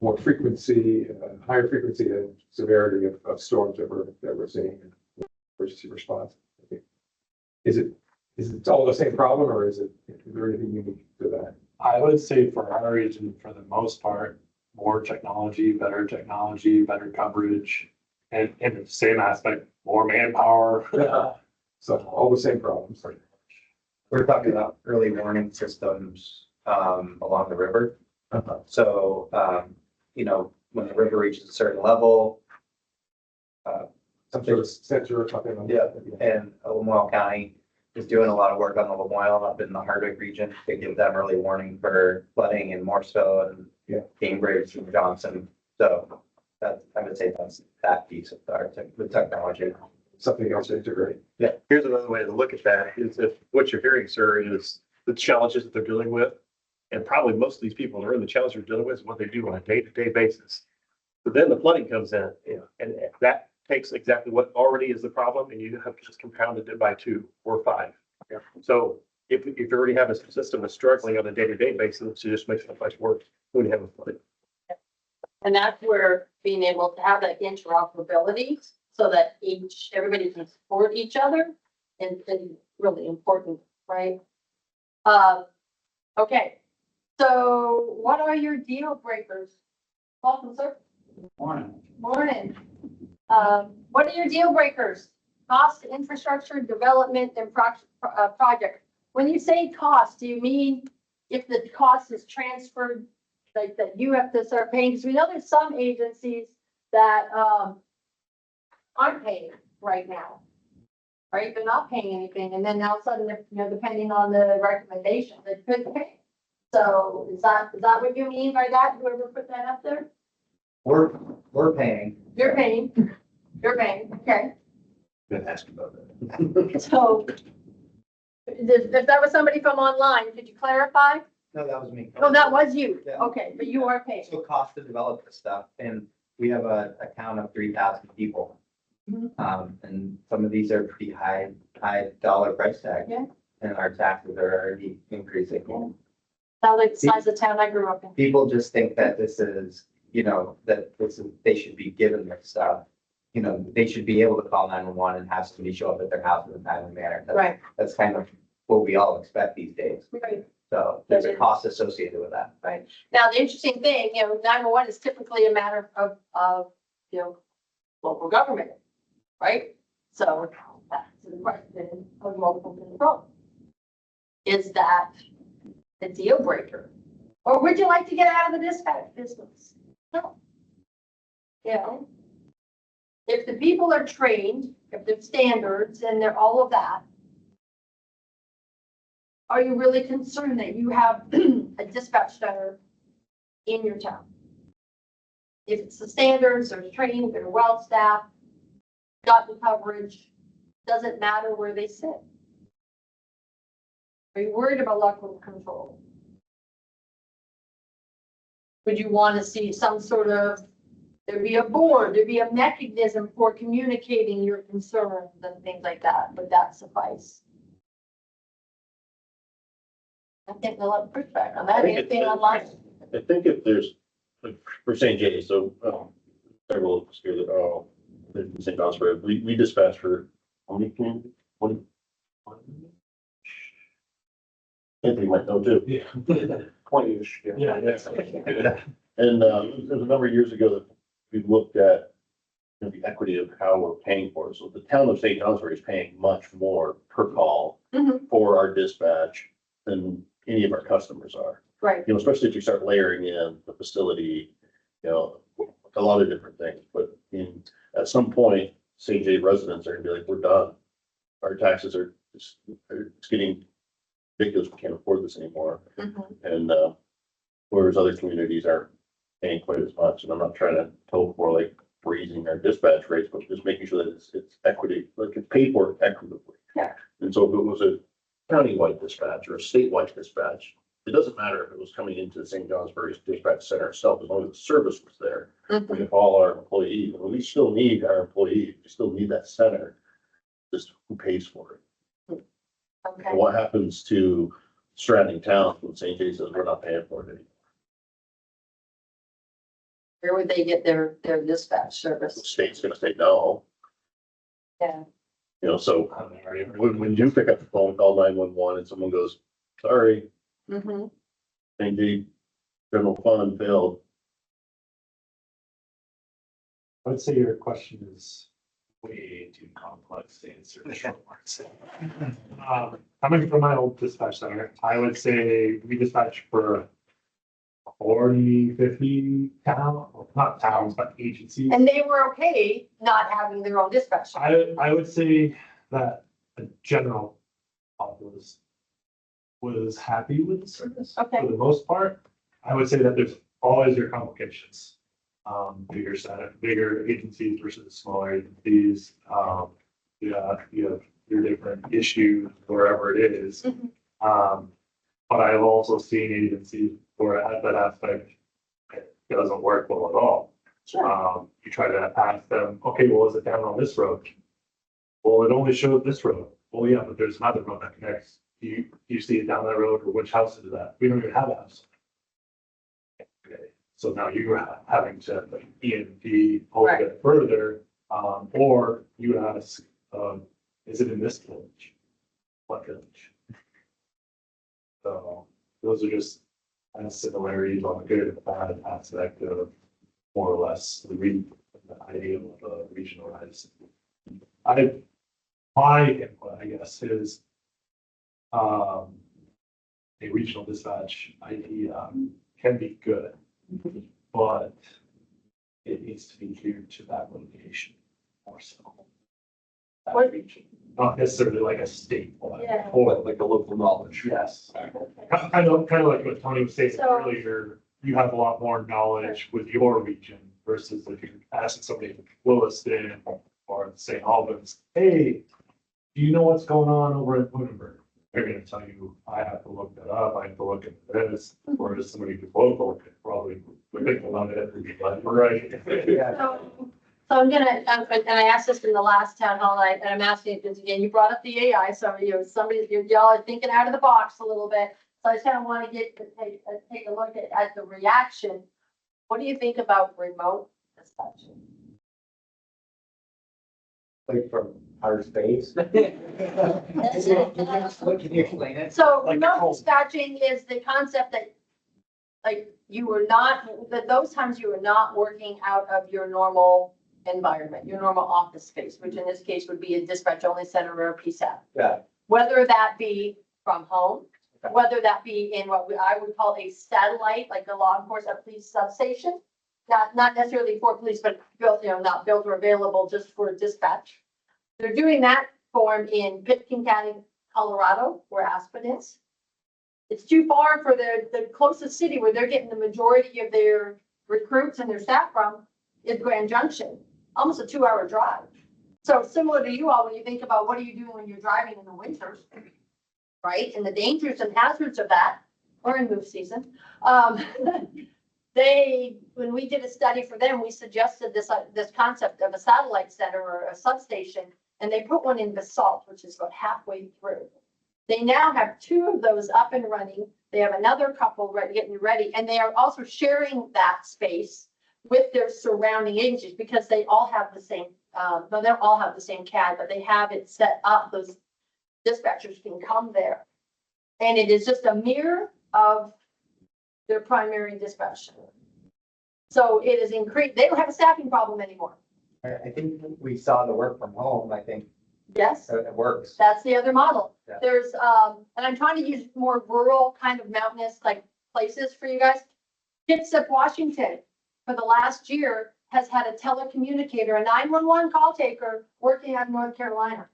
S2: more frequency, higher frequency and severity of storms that we're seeing in emergency response? Is it all the same problem, or is there anything unique to that?
S3: I would say for our region, for the most part, more technology, better coverage, and in the same aspect, more manpower.
S2: Yeah. So all the same problems.
S11: We're talking about early warning systems along the river. So, when the river reaches a certain level,
S2: Some sort of sensor or something like that.
S11: and Lamoille County is doing a lot of work on the Lamoille up in the Hardwick region to give them early warning for flooding in Morrisville and Cambridge and Johnson. So I would say that's that piece of the technology.
S2: Something else to integrate.
S12: Yeah, here's another way to look at that is if what you're hearing, sir, is the challenges that they're dealing with. And probably most of these people are in the challenge they're dealing with is what they do on a day-to-day basis. But then the flooding comes in, and that takes exactly what already is the problem, and you have just compounded it by 2 or 5.
S2: Yeah.
S12: So if you already have a system that's struggling on a day-to-day basis, it just makes it much worse when you have a flooding.
S5: And that's where being able to have that interoperability so that everybody can support each other is really important, right? Okay, So what are your deal breakers? Welcome, sir.
S4: Morning.
S5: Morning. What are your deal breakers? Cost, infrastructure, development, and project. When you say cost, do you mean if the cost is transferred, like that you have to start paying? Because we know there's some agencies that, aren't paying right now. Right? They're not paying anything. And then all of a sudden, you know, depending on the recommendation, they could pay. So is that what you mean by that? Whoever put that up there?
S11: We're paying.
S5: You're paying. You're paying. Okay.
S6: Been asking about that.
S5: So if that was somebody from online, could you clarify?
S11: No, that was me.
S5: Oh, that was you.
S11: Yeah.
S5: Okay, but you are paying.
S11: So cost to develop this stuff, and we have a town of 3,000 people.
S5: Mhm.
S11: And some of these are pretty high dollar price tag.
S5: Yeah.
S11: And our taxes are already increasing.
S5: Sounds like the size of the town I grew up in.
S11: People just think that this is, you know, that this is, they should be given their stuff. You know, they should be able to call 911 and have somebody show up at their house in a timely manner.
S5: Right.
S11: That's kind of what we all expect these days.
S5: Right.
S11: So there's a cost associated with that.
S5: Right. Now, the interesting thing, you know, 911 is typically a matter of, you know, local government, right? So that's the question of local control. Is that the deal breaker? Or would you like to get out of the dispatch business? No. You know, if the people are trained, if there's standards and they're all of that, are you really concerned that you have a dispatch center in your town? If it's the standards, they're trained, they're well staffed, got the coverage, doesn't matter where they sit. Are you worried about local control? Would you want to see some sort of, there'd be a board, there'd be a mechanism for communicating your concerns and things like that? Would that suffice? I think a lot of pushback on that.
S6: I think
S5: Anything
S6: it's-
S5: online?
S6: I think if there's, like, for St. J, so, several of us here that are in St. Johnsbury, we dispatch for how many communities? 20? Anthony might know too.
S3: Yeah. 20-ish.
S6: Yeah. And, it was a number of years ago that we looked at, you know, the equity of how we're paying for it. So the town of St. Johnsbury is paying much more per call
S5: Mhm.
S6: for our dispatch than any of our customers are.
S5: Right.
S6: You know, especially if you start layering in the facility, you know, a lot of different things, but at some point, St. J residents are gonna be like, we're done. Our taxes are just, it's getting ridiculous, we can't afford this anymore.
S5: Mhm.
S6: And, whereas other communities aren't paying quite as much, and I'm not trying to tell for like raising our dispatch rates, but just making sure that it's equity, like it's paid for equitably.
S5: Yeah.
S6: And so if it was a countywide dispatch or a statewide dispatch, it doesn't matter if it was coming into the St. Johnsbury's dispatch center itself, as long as the service was there.
S5: Mhm.
S6: We can call our employees, and we still need our employees, we still need that center. Just who pays for it?
S5: Okay.
S6: And what happens to surrounding towns when St. J says we're not paying for it anymore?
S5: Where would they get their dispatch
S6: The
S5: service?
S6: state's gonna say no,
S5: Yeah.
S6: you know, so when you pick up the phone, call 911 and someone goes, sorry,
S5: Mm-hmm.
S6: St. J general fund failed.
S3: I would say your question is way too complex to answer in short words. Coming from my old dispatch center, I would say we dispatch for 40, 50 not towns, but agencies.
S5: And they were okay not having their own dispatch.
S3: I would say that a general populace was happy with the service
S5: Okay.
S3: for the most part. I would say that there's always your complications. Bigger agencies versus smaller agencies. Yeah, you have your different issues wherever it is.
S5: Mhm.
S3: But I've also seen agencies where at that aspect, it doesn't work well at all.
S5: Sure.
S3: You try to ask them, okay, well, is it down on this road? Well, it only showed this road. Well, yeah, but there's another road that connects. You see it down that road, or which house is that? We don't even have a house. Okay, so now you're having to EMP a little bit further, or you ask, is it in this village? What village? So those are just has similarities on the good and bad aspect of more or less the idea of a regionalized. My input, I guess, is a regional dispatch idea can be good, but it needs to be geared to that location more so. That
S5: What-
S3: region, not necessarily like a state.
S5: Yeah.
S3: Or like a local knowledge. Yes. Kind of like what Tony was saying
S5: So-
S3: earlier, you have a lot more knowledge with your region versus if you're asking somebody in Williston or St. Albans, hey, do you know what's going on over in Lunenburg? They're gonna tell you, I have to look that up, I have to look at this, whereas somebody who's local could probably think about it and be like, right.
S5: So I'm gonna, and I asked this in the last town hall, and I'm asking this again, you brought up the AI, so y'all are thinking out of the box a little bit. So I just kind of want to take a look at the reaction. What do you think about remote dispatching?
S11: Like from outer space. What can you explain it?
S5: So
S3: Like
S5: remote
S3: home.
S5: dispatching is the concept that, like, you were not, that those times you were not working out of your normal environment, your normal office space, which in this case would be a dispatch only center or a PSAP.
S11: Yeah.
S5: Whether that be from home,
S11: Okay.
S5: whether that be in what I would call a satellite, like a law enforcement police substation. Not necessarily for police, but built, not built or available just for dispatch. They're doing that form in Pitkin County, Colorado, where Aspen is. It's too far for the closest city where they're getting the majority of their recruits and their staff from is Grand Junction, almost a 2-hour drive. So similar to you all, when you think about what are you doing when you're driving in the winters, right? And the dangers and hazards of that, or in move season. When we did a study for them, we suggested this concept of a satellite center or a substation, and they put one in Basalt, which is about halfway through. They now have 2 of those up and running. They have another couple getting ready, and they are also sharing that space with their surrounding agencies because they all have the same, they don't all have the same CAD, but they have it set up. Those dispatchers can come there. And it is just a mirror of their primary dispatch center. So it is increased. They don't have a staffing problem anymore.
S11: I think we saw the work from home, I think
S5: Yes.
S11: it works.
S5: That's the other model.
S11: Yeah.
S5: There's, and I'm trying to use more rural kind of mountainous like places for you guys. Kitsap, Washington, for the last year has had a telecommunicator, a 911 call taker working out of North Carolina.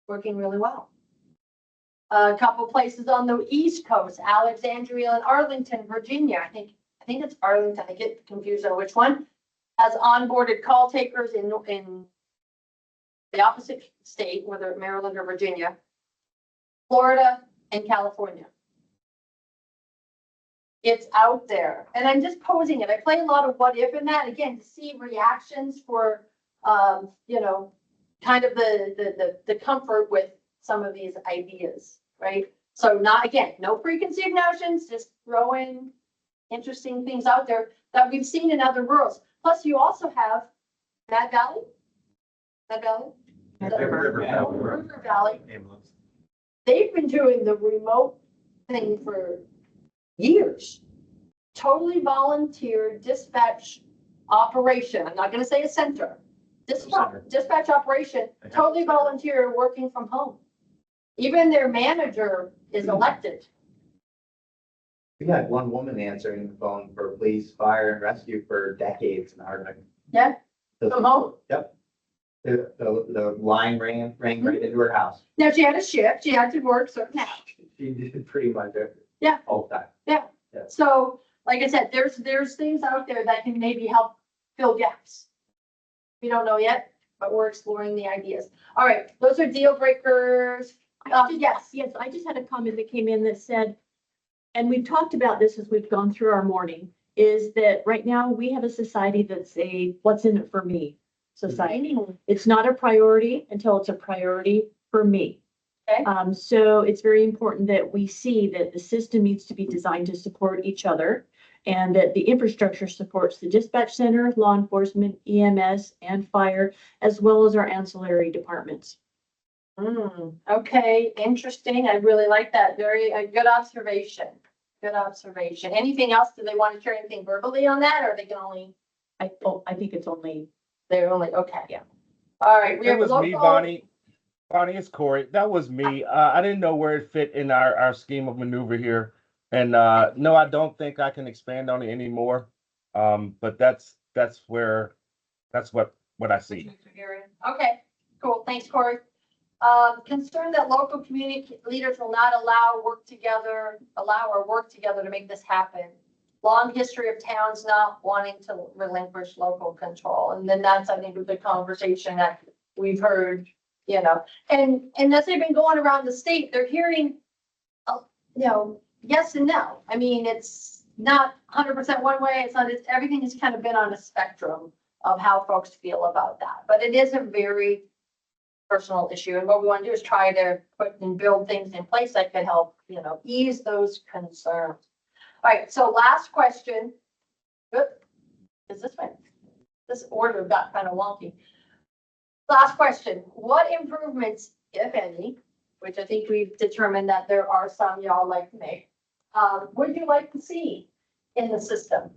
S5: Working really well. A couple places on the East Coast, Alexandria and Arlington, Virginia. I think it's Arlington. I get confused on which one. Has onboarded call takers in the opposite state, whether Maryland or Virginia, Florida and California. It's out there, and I'm just posing it. I play a lot of what if in that, again, to see reactions for, kind of the comfort with some of these ideas, right? So not, again, no preconceived notions, just throwing interesting things out there that we've seen in other worlds. Plus, you also have Mad Valley. River Valley. They've been doing the remote thing for years. Totally volunteer dispatch operation. I'm not gonna say a center. Dispatch operation, totally volunteer working from home. Even their manager is elected.
S11: We had one woman answering the phone for police, fire and rescue for decades in Hardwick.
S5: Yeah, from home.
S11: Yep. The line rang right into her house.
S5: Now, she had a shift, she had to work certain hours.
S11: She did pretty much it.
S5: Yeah.
S11: All the time.
S5: Yeah.
S11: Yeah.
S5: So, like I said, there's things out there that can maybe help fill gaps. We don't know yet, but we're exploring the ideas. All right, those are deal breakers. Yes.
S13: Yes, I just had a comment that came in that said, and we've talked about this as we've gone through our morning, is that right now we have a society that's a what's in it for me society. It's not a priority until it's a priority for me.
S5: Okay.
S13: So it's very important that we see that the system needs to be designed to support each other and that the infrastructure supports the dispatch center, law enforcement, EMS, and fire, as well as our ancillary departments.
S5: Okay, interesting. I really like that. Very good observation. good observation. Anything else? Do they want to share anything verbally on that, or they can only,
S13: I think it's only,
S5: they're only, okay, yeah. All right, we
S17: It
S5: have
S17: was me,
S5: local.
S17: Bonnie. Bonnie, it's Corey. That was me. I didn't know where it fit in our scheme of maneuver here. And no, I don't think I can expand on it anymore. But that's what I see.
S5: Okay, cool. Thanks, Corey. Concerned that local community leaders will not allow or work together to make this happen. Long history of towns not wanting to relinquish local control. And then that's, I think, the conversation that we've heard, you know, and as they've been going around the state, they're hearing, you know, yes and no. I mean, it's not 100% one way. It's not, everything has kind of been on a spectrum of how folks feel about that. But it is a very personal issue. And what we want to do is try to put and build things in place that could help, you know, ease those concerns. All right, so last question. Good. Is this one? This order got kind of wonky. Last question. What improvements, if any, which I think we've determined that there are some y'all like to make, would you like to see in the system?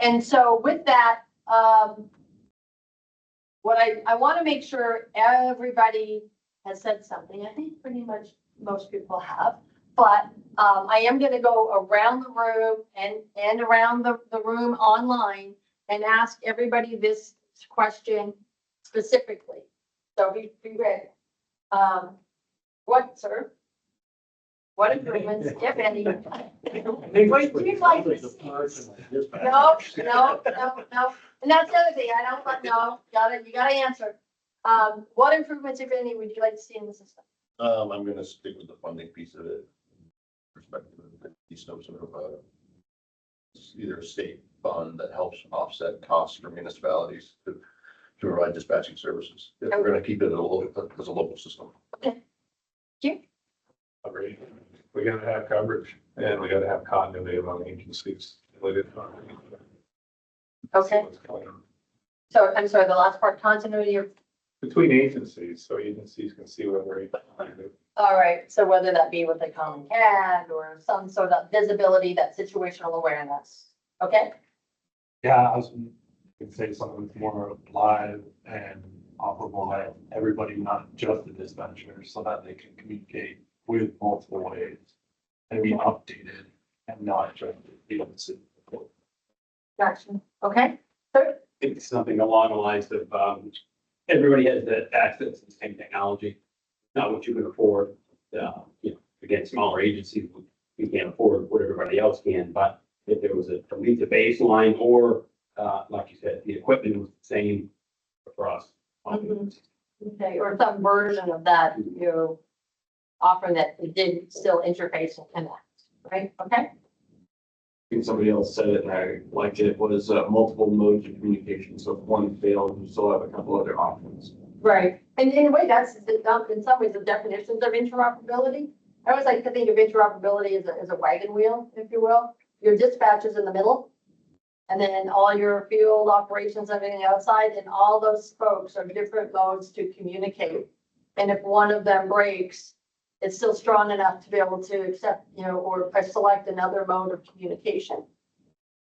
S5: And so with that, what I want to make sure everybody has said something. I think pretty much most people have, but I am going to go around the room and around the room online and ask everybody this question specifically. So be ready. What, sir? What improvements, if any? Would you like to see? No. And that's the other thing. I don't want, no, you gotta answer. What improvements, if any, would you like to see in the system?
S6: I'm gonna stick with the funding piece of it. Perspective of some sort of either a state fund that helps offset costs for municipalities to provide dispatching services. If we're gonna keep it as a local system.
S3: Agreed. We gotta have coverage and we gotta have continuity among agencies.
S5: Okay. So I'm sorry, the last part, continuity of,
S3: Between agencies, so agencies can see what we're.
S5: all right, so whether that be with a common CAD or some sort of visibility, that situational awareness, okay?
S3: Yeah, I was gonna say something more live and operable that everybody, not just the dispatchers, so that they can communicate with multiple ways and be updated and not just the agency.
S5: Gotcha, okay? Third,
S10: It's something along the lines of, everybody has the access to the same technology, not what you can afford. Again, smaller agencies, we can't afford what everybody else can, but if there was at least a baseline or, like you said, the equipment was the same across.
S5: okay, or some version of that, you know, offering that it did still interface and connect, right? Okay?
S9: I think somebody else said it and I liked it, was multiple modes of communication. So if one failed, you still have a couple other options.
S5: Right, and in a way, that's in some ways the definitions of interoperability. I always like to think of interoperability as a wagon wheel, if you will. Your dispatch is in the middle. And then all your field operations, everything outside, and all those spokes are different modes to communicate. And if one of them breaks, it's still strong enough to be able to accept, you know, or select another mode of communication.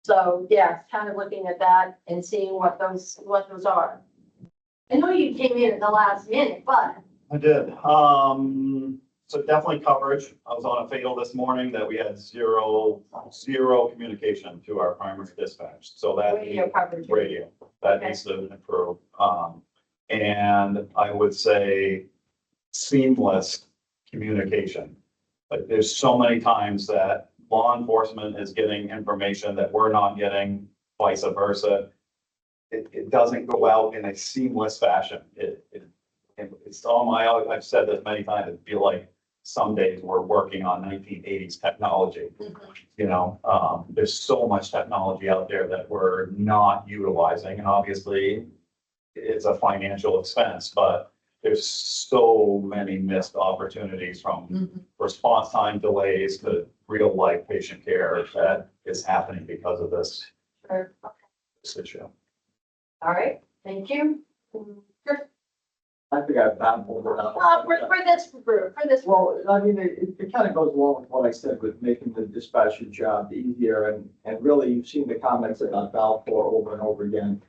S5: So yeah, kind of looking at that and seeing what those are. I know you came in at the last minute, but.
S18: I did. So definitely coverage. I was on a fatal this morning that we had zero communication to our primary dispatch. So that
S5: Radio coverage.
S18: radio, that needs to improve. And I would say seamless communication. Like there's so many times that law enforcement is getting information that we're not getting, vice versa. It doesn't go out in a seamless fashion. It's I've said this many times, I feel like some days we're working on 1980s technology. You know, there's so much technology out there that we're not utilizing, and obviously it's a financial expense, but there's so many missed opportunities from response time delays to real life patient care that is happening because of this issue.
S5: All right, thank you.
S16: I think I've baffled enough.
S5: For this group,
S16: Well, I mean, it kind of goes along with what I said with making the dispatcher job easier, and really, you've seen the comments about Balfour over and over again.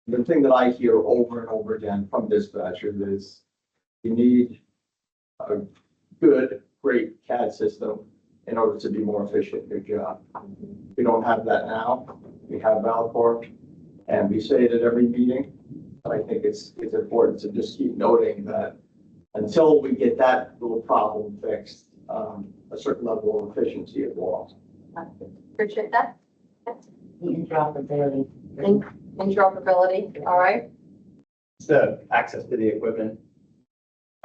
S16: The thing that I hear over and over again from dispatchers is you need a good, great CAD system in order to be more efficient in your job. We don't have that now. We have Balfour, and we say it at every meeting. But I think it's important to just keep noting that until we get that little problem fixed, a certain level of efficiency is lost.
S5: appreciate that.
S7: Interoperability.
S5: Interoperability, all right,
S11: It's the access to the equipment,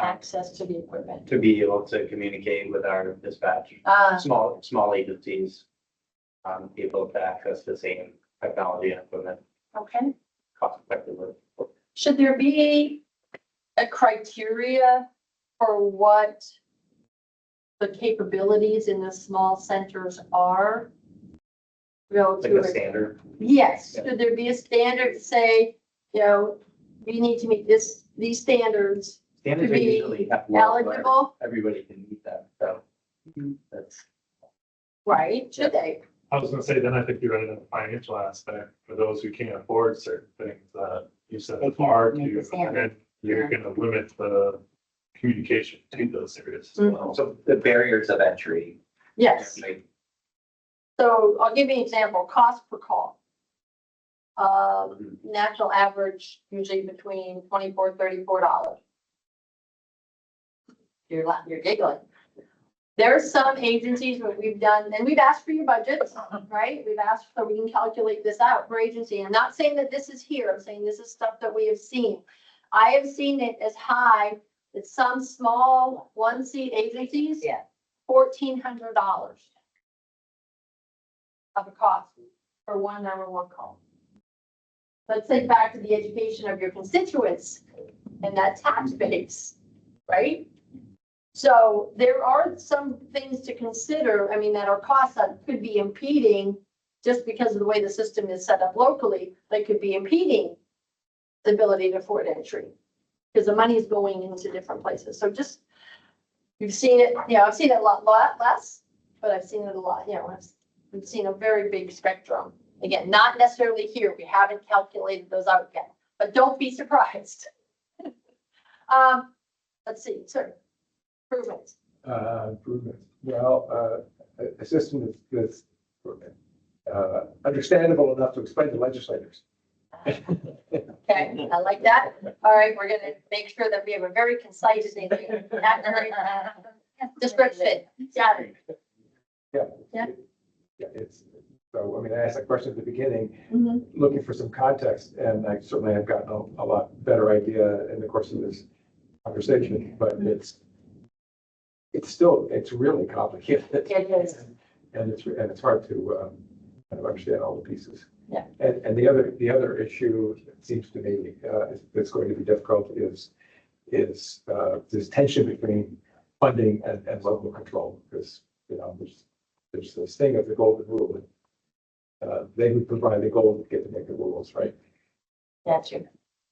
S5: access to the equipment.
S11: to be able to communicate with our dispatch, small agencies. Be able to access the same technology and equipment
S5: Okay.
S11: cost effectively.
S5: Should there be a criteria for what the capabilities in the small centers are?
S11: Like a standard.
S5: Yes,
S11: Yeah.
S5: should there be a standard to say, you know, we need to meet these standards
S11: Standards
S5: to
S11: are
S5: be
S11: usually have laws where
S5: eligible?
S11: everybody can meet them, so that's.
S5: Right, should they?
S3: I was gonna say, then I think you're right in the financial aspect, for those who can't afford certain things, that you set the bar
S7: meet the
S3: to, and then
S7: standard.
S3: you're gonna limit the communication to those areas as
S5: Mm-hmm.
S3: well.
S11: So the barriers of entry.
S5: Yes.
S11: Like,
S5: So I'll give you an example, cost per call. National average usually between $24, $34. You're giggling. There are some agencies where we've done, and we've asked for your budgets, right? We've asked so we can calculate this out for agency. I'm not saying that this is here, I'm saying this is stuff that we have seen. I have seen it as high that some small one-seat agencies.
S7: Yeah.
S5: $1,400 of a cost for one 911 call. Let's think back to the education of your constituents and that tax base, right? So there are some things to consider, I mean, that are costs that could be impeding just because of the way the system is set up locally, they could be impeding the ability to afford entry. Because the money is going into different places. So just, you've seen it, I've seen it a lot less, but I've seen it a lot, we've seen a very big spectrum. Again, not necessarily here, we haven't calculated those out yet, but don't be surprised. Let's see, sir, improvements.
S2: Improvements. Well, a system that's understandable enough to explain to legislators.
S5: Okay, I like that. All right, we're gonna make sure that we have a very concise description. Got it.
S2: Yeah.
S5: Yeah.
S2: Yeah, so, I mean, I asked that question at the beginning,
S5: Mhm.
S2: looking for some context, and I certainly have gotten a lot better idea in the course of this conversation, but it's really complicated.
S5: It is.
S2: And it's hard to kind of understand all the pieces.
S5: Yeah.
S2: And the other issue, it seems to me, that's going to be difficult is this tension between funding and local control, because, there's this thing of the golden rule. They who provide the gold get to make the rules, right?
S5: Gotcha.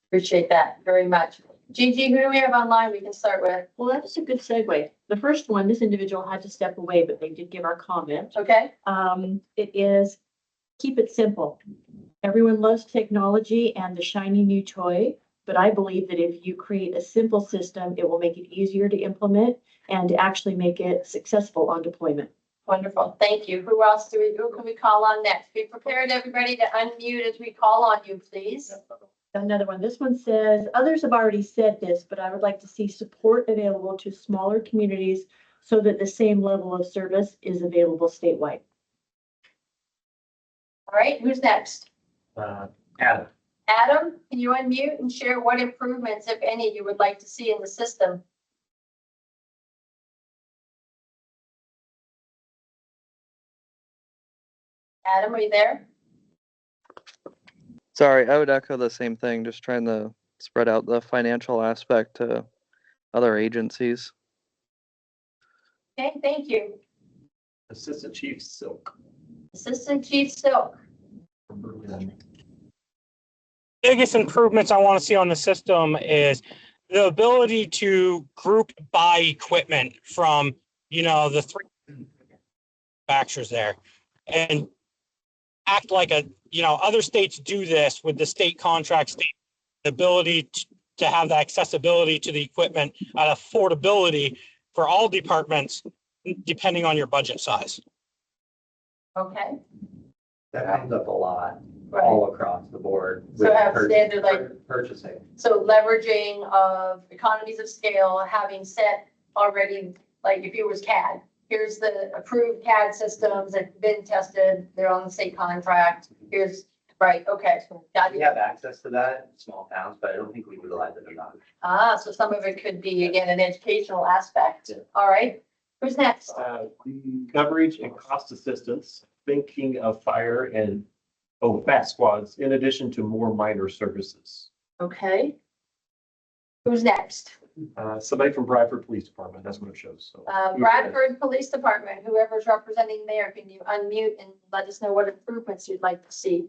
S5: Appreciate that very much. Gigi, who do we have online we can start with?
S13: Well, that's a good segue. The first one, this individual had to step away, but they did give our comment.
S5: Okay.
S13: It is, keep it simple. Everyone loves technology and the shiny new toy, but I believe that if you create a simple system, it will make it easier to implement and actually make it successful on deployment.
S5: Wonderful. Thank you. Who can we call on next? Be prepared, everybody, to unmute as we call on you, please.
S13: Another one. This one says, others have already said this, but I would like to see support available to smaller communities so that the same level of service is available statewide.
S5: All right, who's next?
S11: Adam.
S5: Adam, can you unmute and share what improvements, if any, you would like to see in the system? Adam, are you there?
S19: Sorry, I would echo the same thing, just trying to spread out the financial aspect to other agencies.
S5: Okay, thank you.
S12: Assistant Chief Silk.
S5: Assistant Chief Silk.
S15: Biggest improvements I want to see on the system is the ability to group buy equipment from, the three manufacturers there and act like other states do this with the state contract state, the ability to have the accessibility to the equipment at affordability for all departments, depending on your budget size.
S5: Okay,
S11: That comes up a lot,
S5: right.
S11: all across the board.
S5: So
S11: with
S5: have standard, like-
S11: Purchasing.
S5: So leveraging of economies of scale, having set already, like if it was CAD, here's the approved CAD systems that have been tested, they're on the state contract, here's, right, okay. Got
S11: We
S5: it.
S11: have access to that in small towns, but I don't think we utilize it enough.
S5: So some of it could be, again, an educational aspect.
S11: Yeah.
S5: All right, who's next?
S12: Coverage and cost assistance, thinking of fire and fast squads in addition to more minor services.
S5: Okay. Who's next?
S12: Somebody from Bradford Police Department, that's what it shows. So
S5: Bradford Police Department, whoever's representing there, can you unmute and let us know what improvements you'd like to see?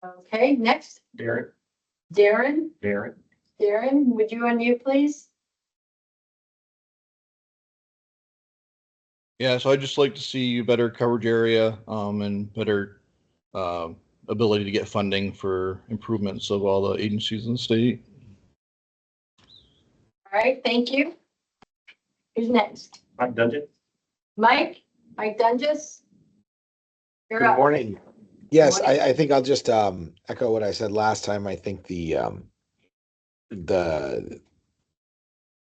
S5: Okay, next,
S12: Darren,
S5: Darren.
S12: Darren.
S5: Darren, would you unmute, please?
S20: Yeah, so I'd just like to see better coverage area, and better, ability to get funding for improvements of all the agencies in the state.
S5: All right, thank you. Who's next?
S12: Mike Dungeon.
S5: Mike Dungus? You're
S21: Good
S5: up.
S21: morning. Yes,
S5: Good morning.
S21: I think I'll just echo what I said last time. I think the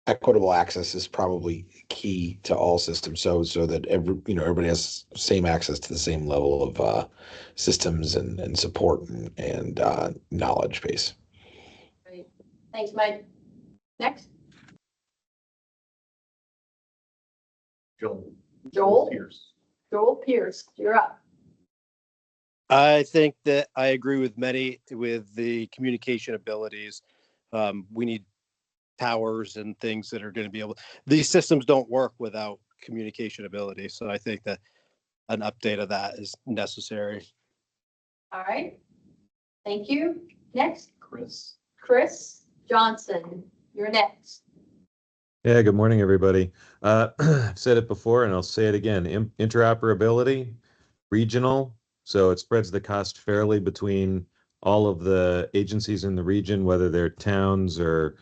S21: equitable access is probably key to all systems, so that everybody has same access to the same level of systems and support and knowledge base.
S5: Great. Thanks, Mike. Next, Joel
S12: Pierce.
S5: Joel Pierce, you're up.
S22: I think that I agree with many with the communication abilities. We need towers and things that are going to be able, these systems don't work without communication ability. So I think that an update of that is necessary.
S5: All right. Thank you. Next,
S12: Chris
S5: Johnson, you're next.
S23: Yeah, good morning, everybody. I've said it before and I'll say it again. Interoperability, regional, so it spreads the cost fairly between all of the agencies in the region, whether they're towns or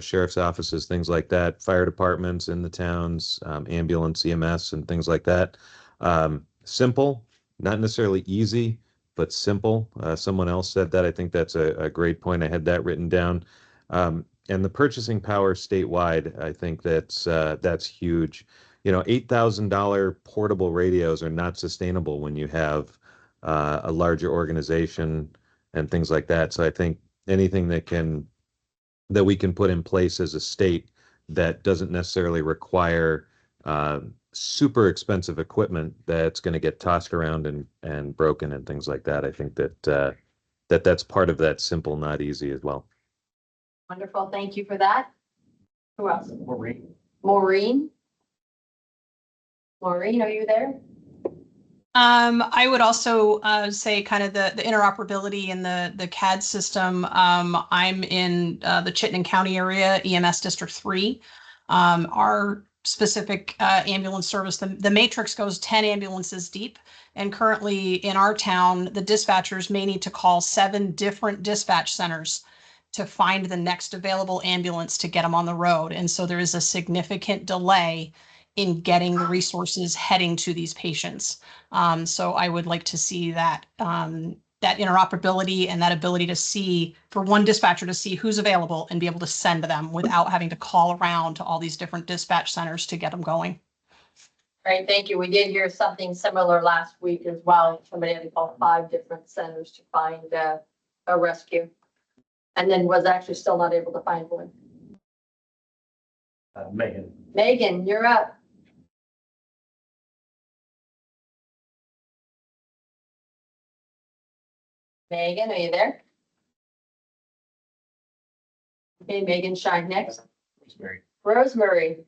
S23: sheriff's offices, things like that, fire departments in the towns, ambulance, EMS, and things like that. Simple, not necessarily easy, but simple. Someone else said that. I think that's a great point. I had that written down. And the purchasing power statewide, I think that's huge. $8,000 portable radios are not sustainable when you have a larger organization and things like that. So I think anything that we can put in place as a state that doesn't necessarily require super expensive equipment that's going to get tossed around and broken and things like that. I think that's part of that simple, not easy as well.
S5: Wonderful. Thank you for that. Who else?
S12: Maureen.
S5: Maureen, are you there?
S24: I would also say kind of the interoperability in the CAD system. I'm in the Chittenden County area, EMS District 3. Our specific ambulance service, the matrix goes 10 ambulances deep. And currently in our town, the dispatchers may need to call 7 different dispatch centers to find the next available ambulance to get them on the road. And so there is a significant delay in getting the resources heading to these patients. So I would like to see that that interoperability and that ability to see, for one dispatcher to see who's available and be able to send them without having to call around to all these different dispatch centers to get them going.
S5: All right, thank you. We did hear something similar last week as well. Somebody had to call 5 different centers to find a rescue. And then was actually still not able to find one.
S12: Megan.
S5: Megan, you're up. Megan, are you there? Okay, Megan Shine next.
S12: Rosemary.
S5: Rosemary.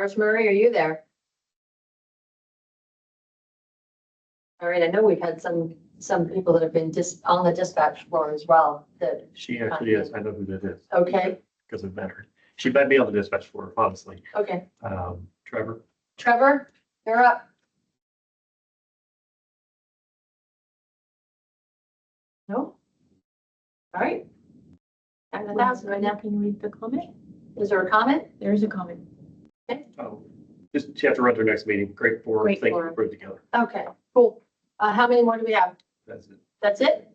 S5: Nurse Murray, are you there? All right, I know we've had some people that have been on the dispatch floor as well, that,
S12: She actually is. I know who that is
S5: okay,
S12: because I've met her. She might be on the dispatch floor, honestly.
S5: okay.
S12: Trevor?
S5: Trevor, you're up. No? All right. And the thousand right now.
S13: Can you read the comment?
S5: Is there a comment?
S13: There's a comment.
S12: Oh, just, she has to run to her next meeting. Great for
S13: Great
S12: things
S13: forum.
S12: to put together.
S5: Okay, cool. How many more do we have?
S12: That's it.
S5: That's it?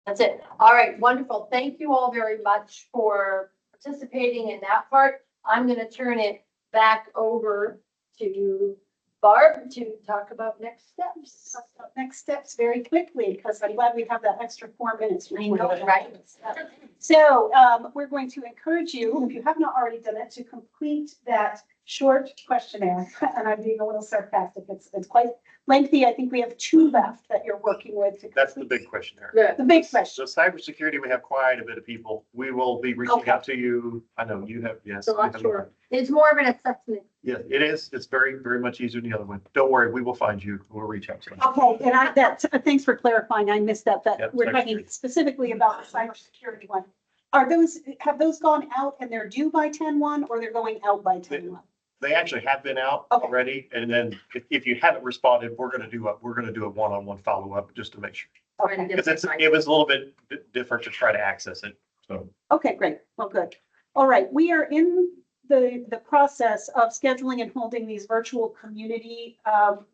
S5: That's it. All right, wonderful. Thank you all very much for participating in that part. I'm gonna turn it back over to Barb to talk about next steps.
S1: Next steps very quickly, because I'm glad we have that extra 4 minutes.
S5: I know, right?
S1: So we're going to encourage you, if you have not already done it, to complete that short questionnaire. And I'm being a little sarcastic. It's quite lengthy. I think we have 2 left that you're working with.
S12: That's the big questionnaire.
S1: The big question.
S12: So cybersecurity, we have quite a bit of people. We will be reaching out to you. I know you have, yes.
S5: So
S12: you
S5: I'm
S12: have-
S5: sure. It's more of an assessment.
S12: Yes, it is. It's very, very much easier than the other one. Don't worry, we will find you. We'll reach out to you.
S1: Okay, and thanks for clarifying. I missed that
S12: Yep,
S1: we're talking specifically about the cybersecurity one. Have those gone out and they're due by 10/1 or they're going out by 10/1?
S12: They actually have been out already. And then if you haven't responded, we're gonna do a one-on-one follow-up just to make sure.
S1: Okay.
S12: Because it was a little bit different to try to access it, so.
S1: Okay, great. Well, good. All right, we are in the process of scheduling and holding these virtual community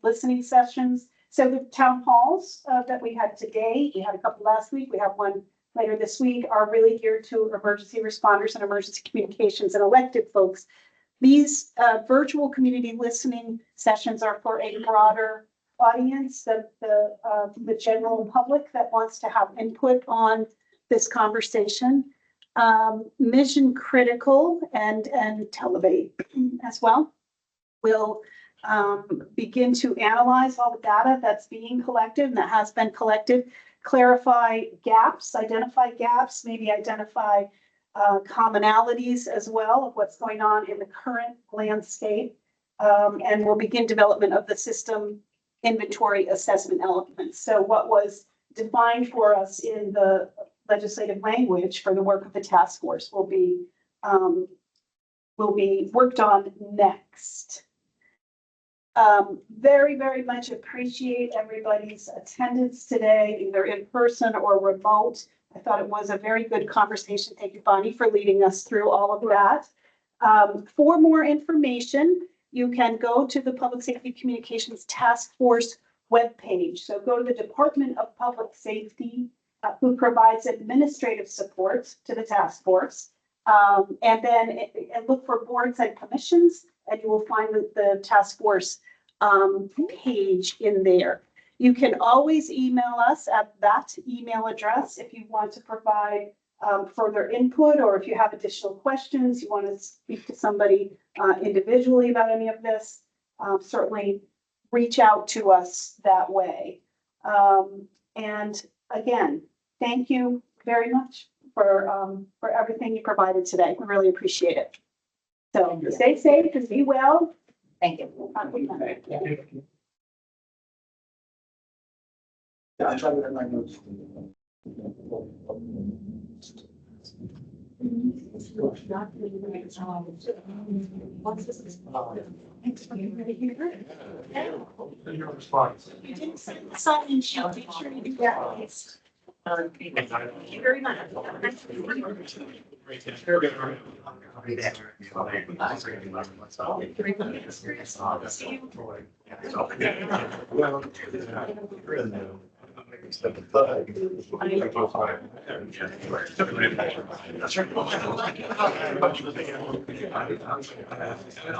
S1: listening sessions. So the town halls that we had today, we had a couple last week, we have one later this week, are really geared to emergency responders and emergency communications and elected folks. These virtual community listening sessions are for a broader audience, the general public that wants to have input on this conversation. Mission critical and Televate as well will begin to analyze all the data that's being collected and that has been collected, clarify gaps, identify gaps, maybe identify commonalities as well of what's going on in the current landscape. And we'll begin development of the system inventory assessment elements. So what was defined for us in the legislative language for the work of the task force will be worked on next. Very, very much appreciate everybody's attendance today, either in person or remote. I thought it was a very good conversation. Thank you, Bonnie, for leading us through all of that. For more information, you can go to the Public Safety Communications Task Force webpage. So go to the Department of Public Safety, who provides administrative support to the task force. And then look for boards and commissions, and you will find the task force page in there. You can always email us at that email address if you want to provide further input, or if you have additional questions, you want to speak to somebody individually about any of this, certainly reach out to us that way. And again, thank you very much for everything you provided today. We really appreciate it. So stay safe and be well.
S7: Thank you.
S3: Your response.
S1: You didn't send the sign-in sheet. Make sure you do that. Thank you very much.
S2: A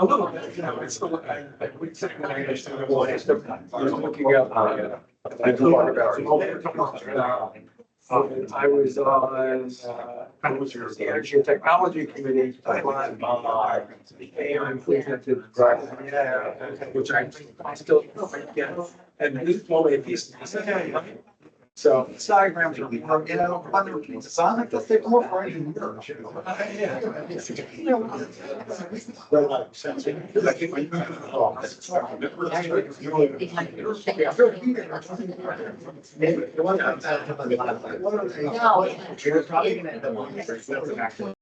S2: little bit, you know, it's still, we take when I understand the whole system, I was looking at, I talk about, I was on, the Energy and Technology Committee, and presented, which I still, yeah, and this is only a piece,
S10: So diagrams are more, you know, on the design like this, they're more for engineers.
S11: You're probably gonna end up.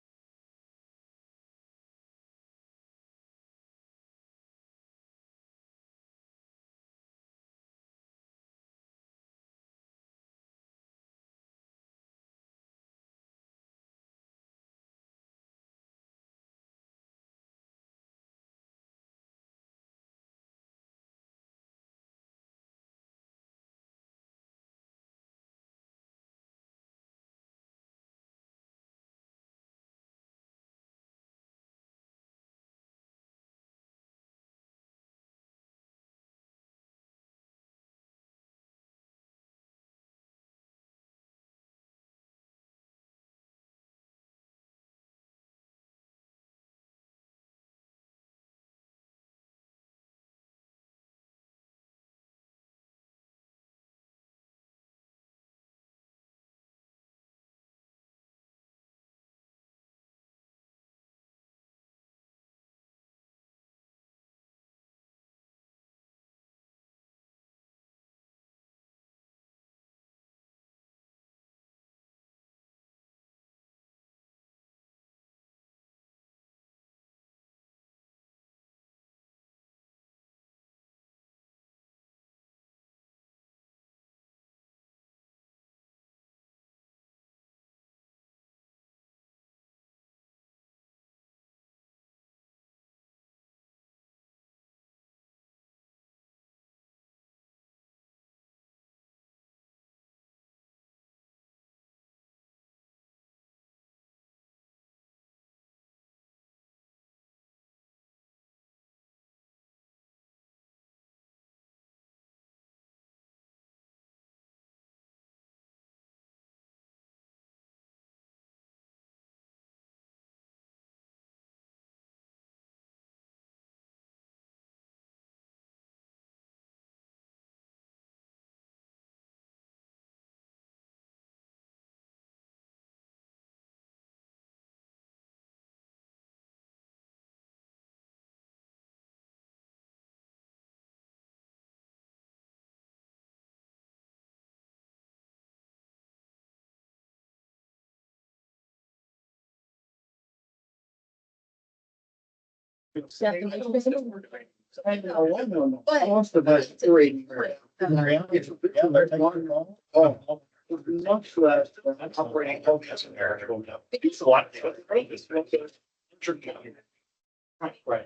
S10: What's the best three? Much less operating. It's a lot. Right.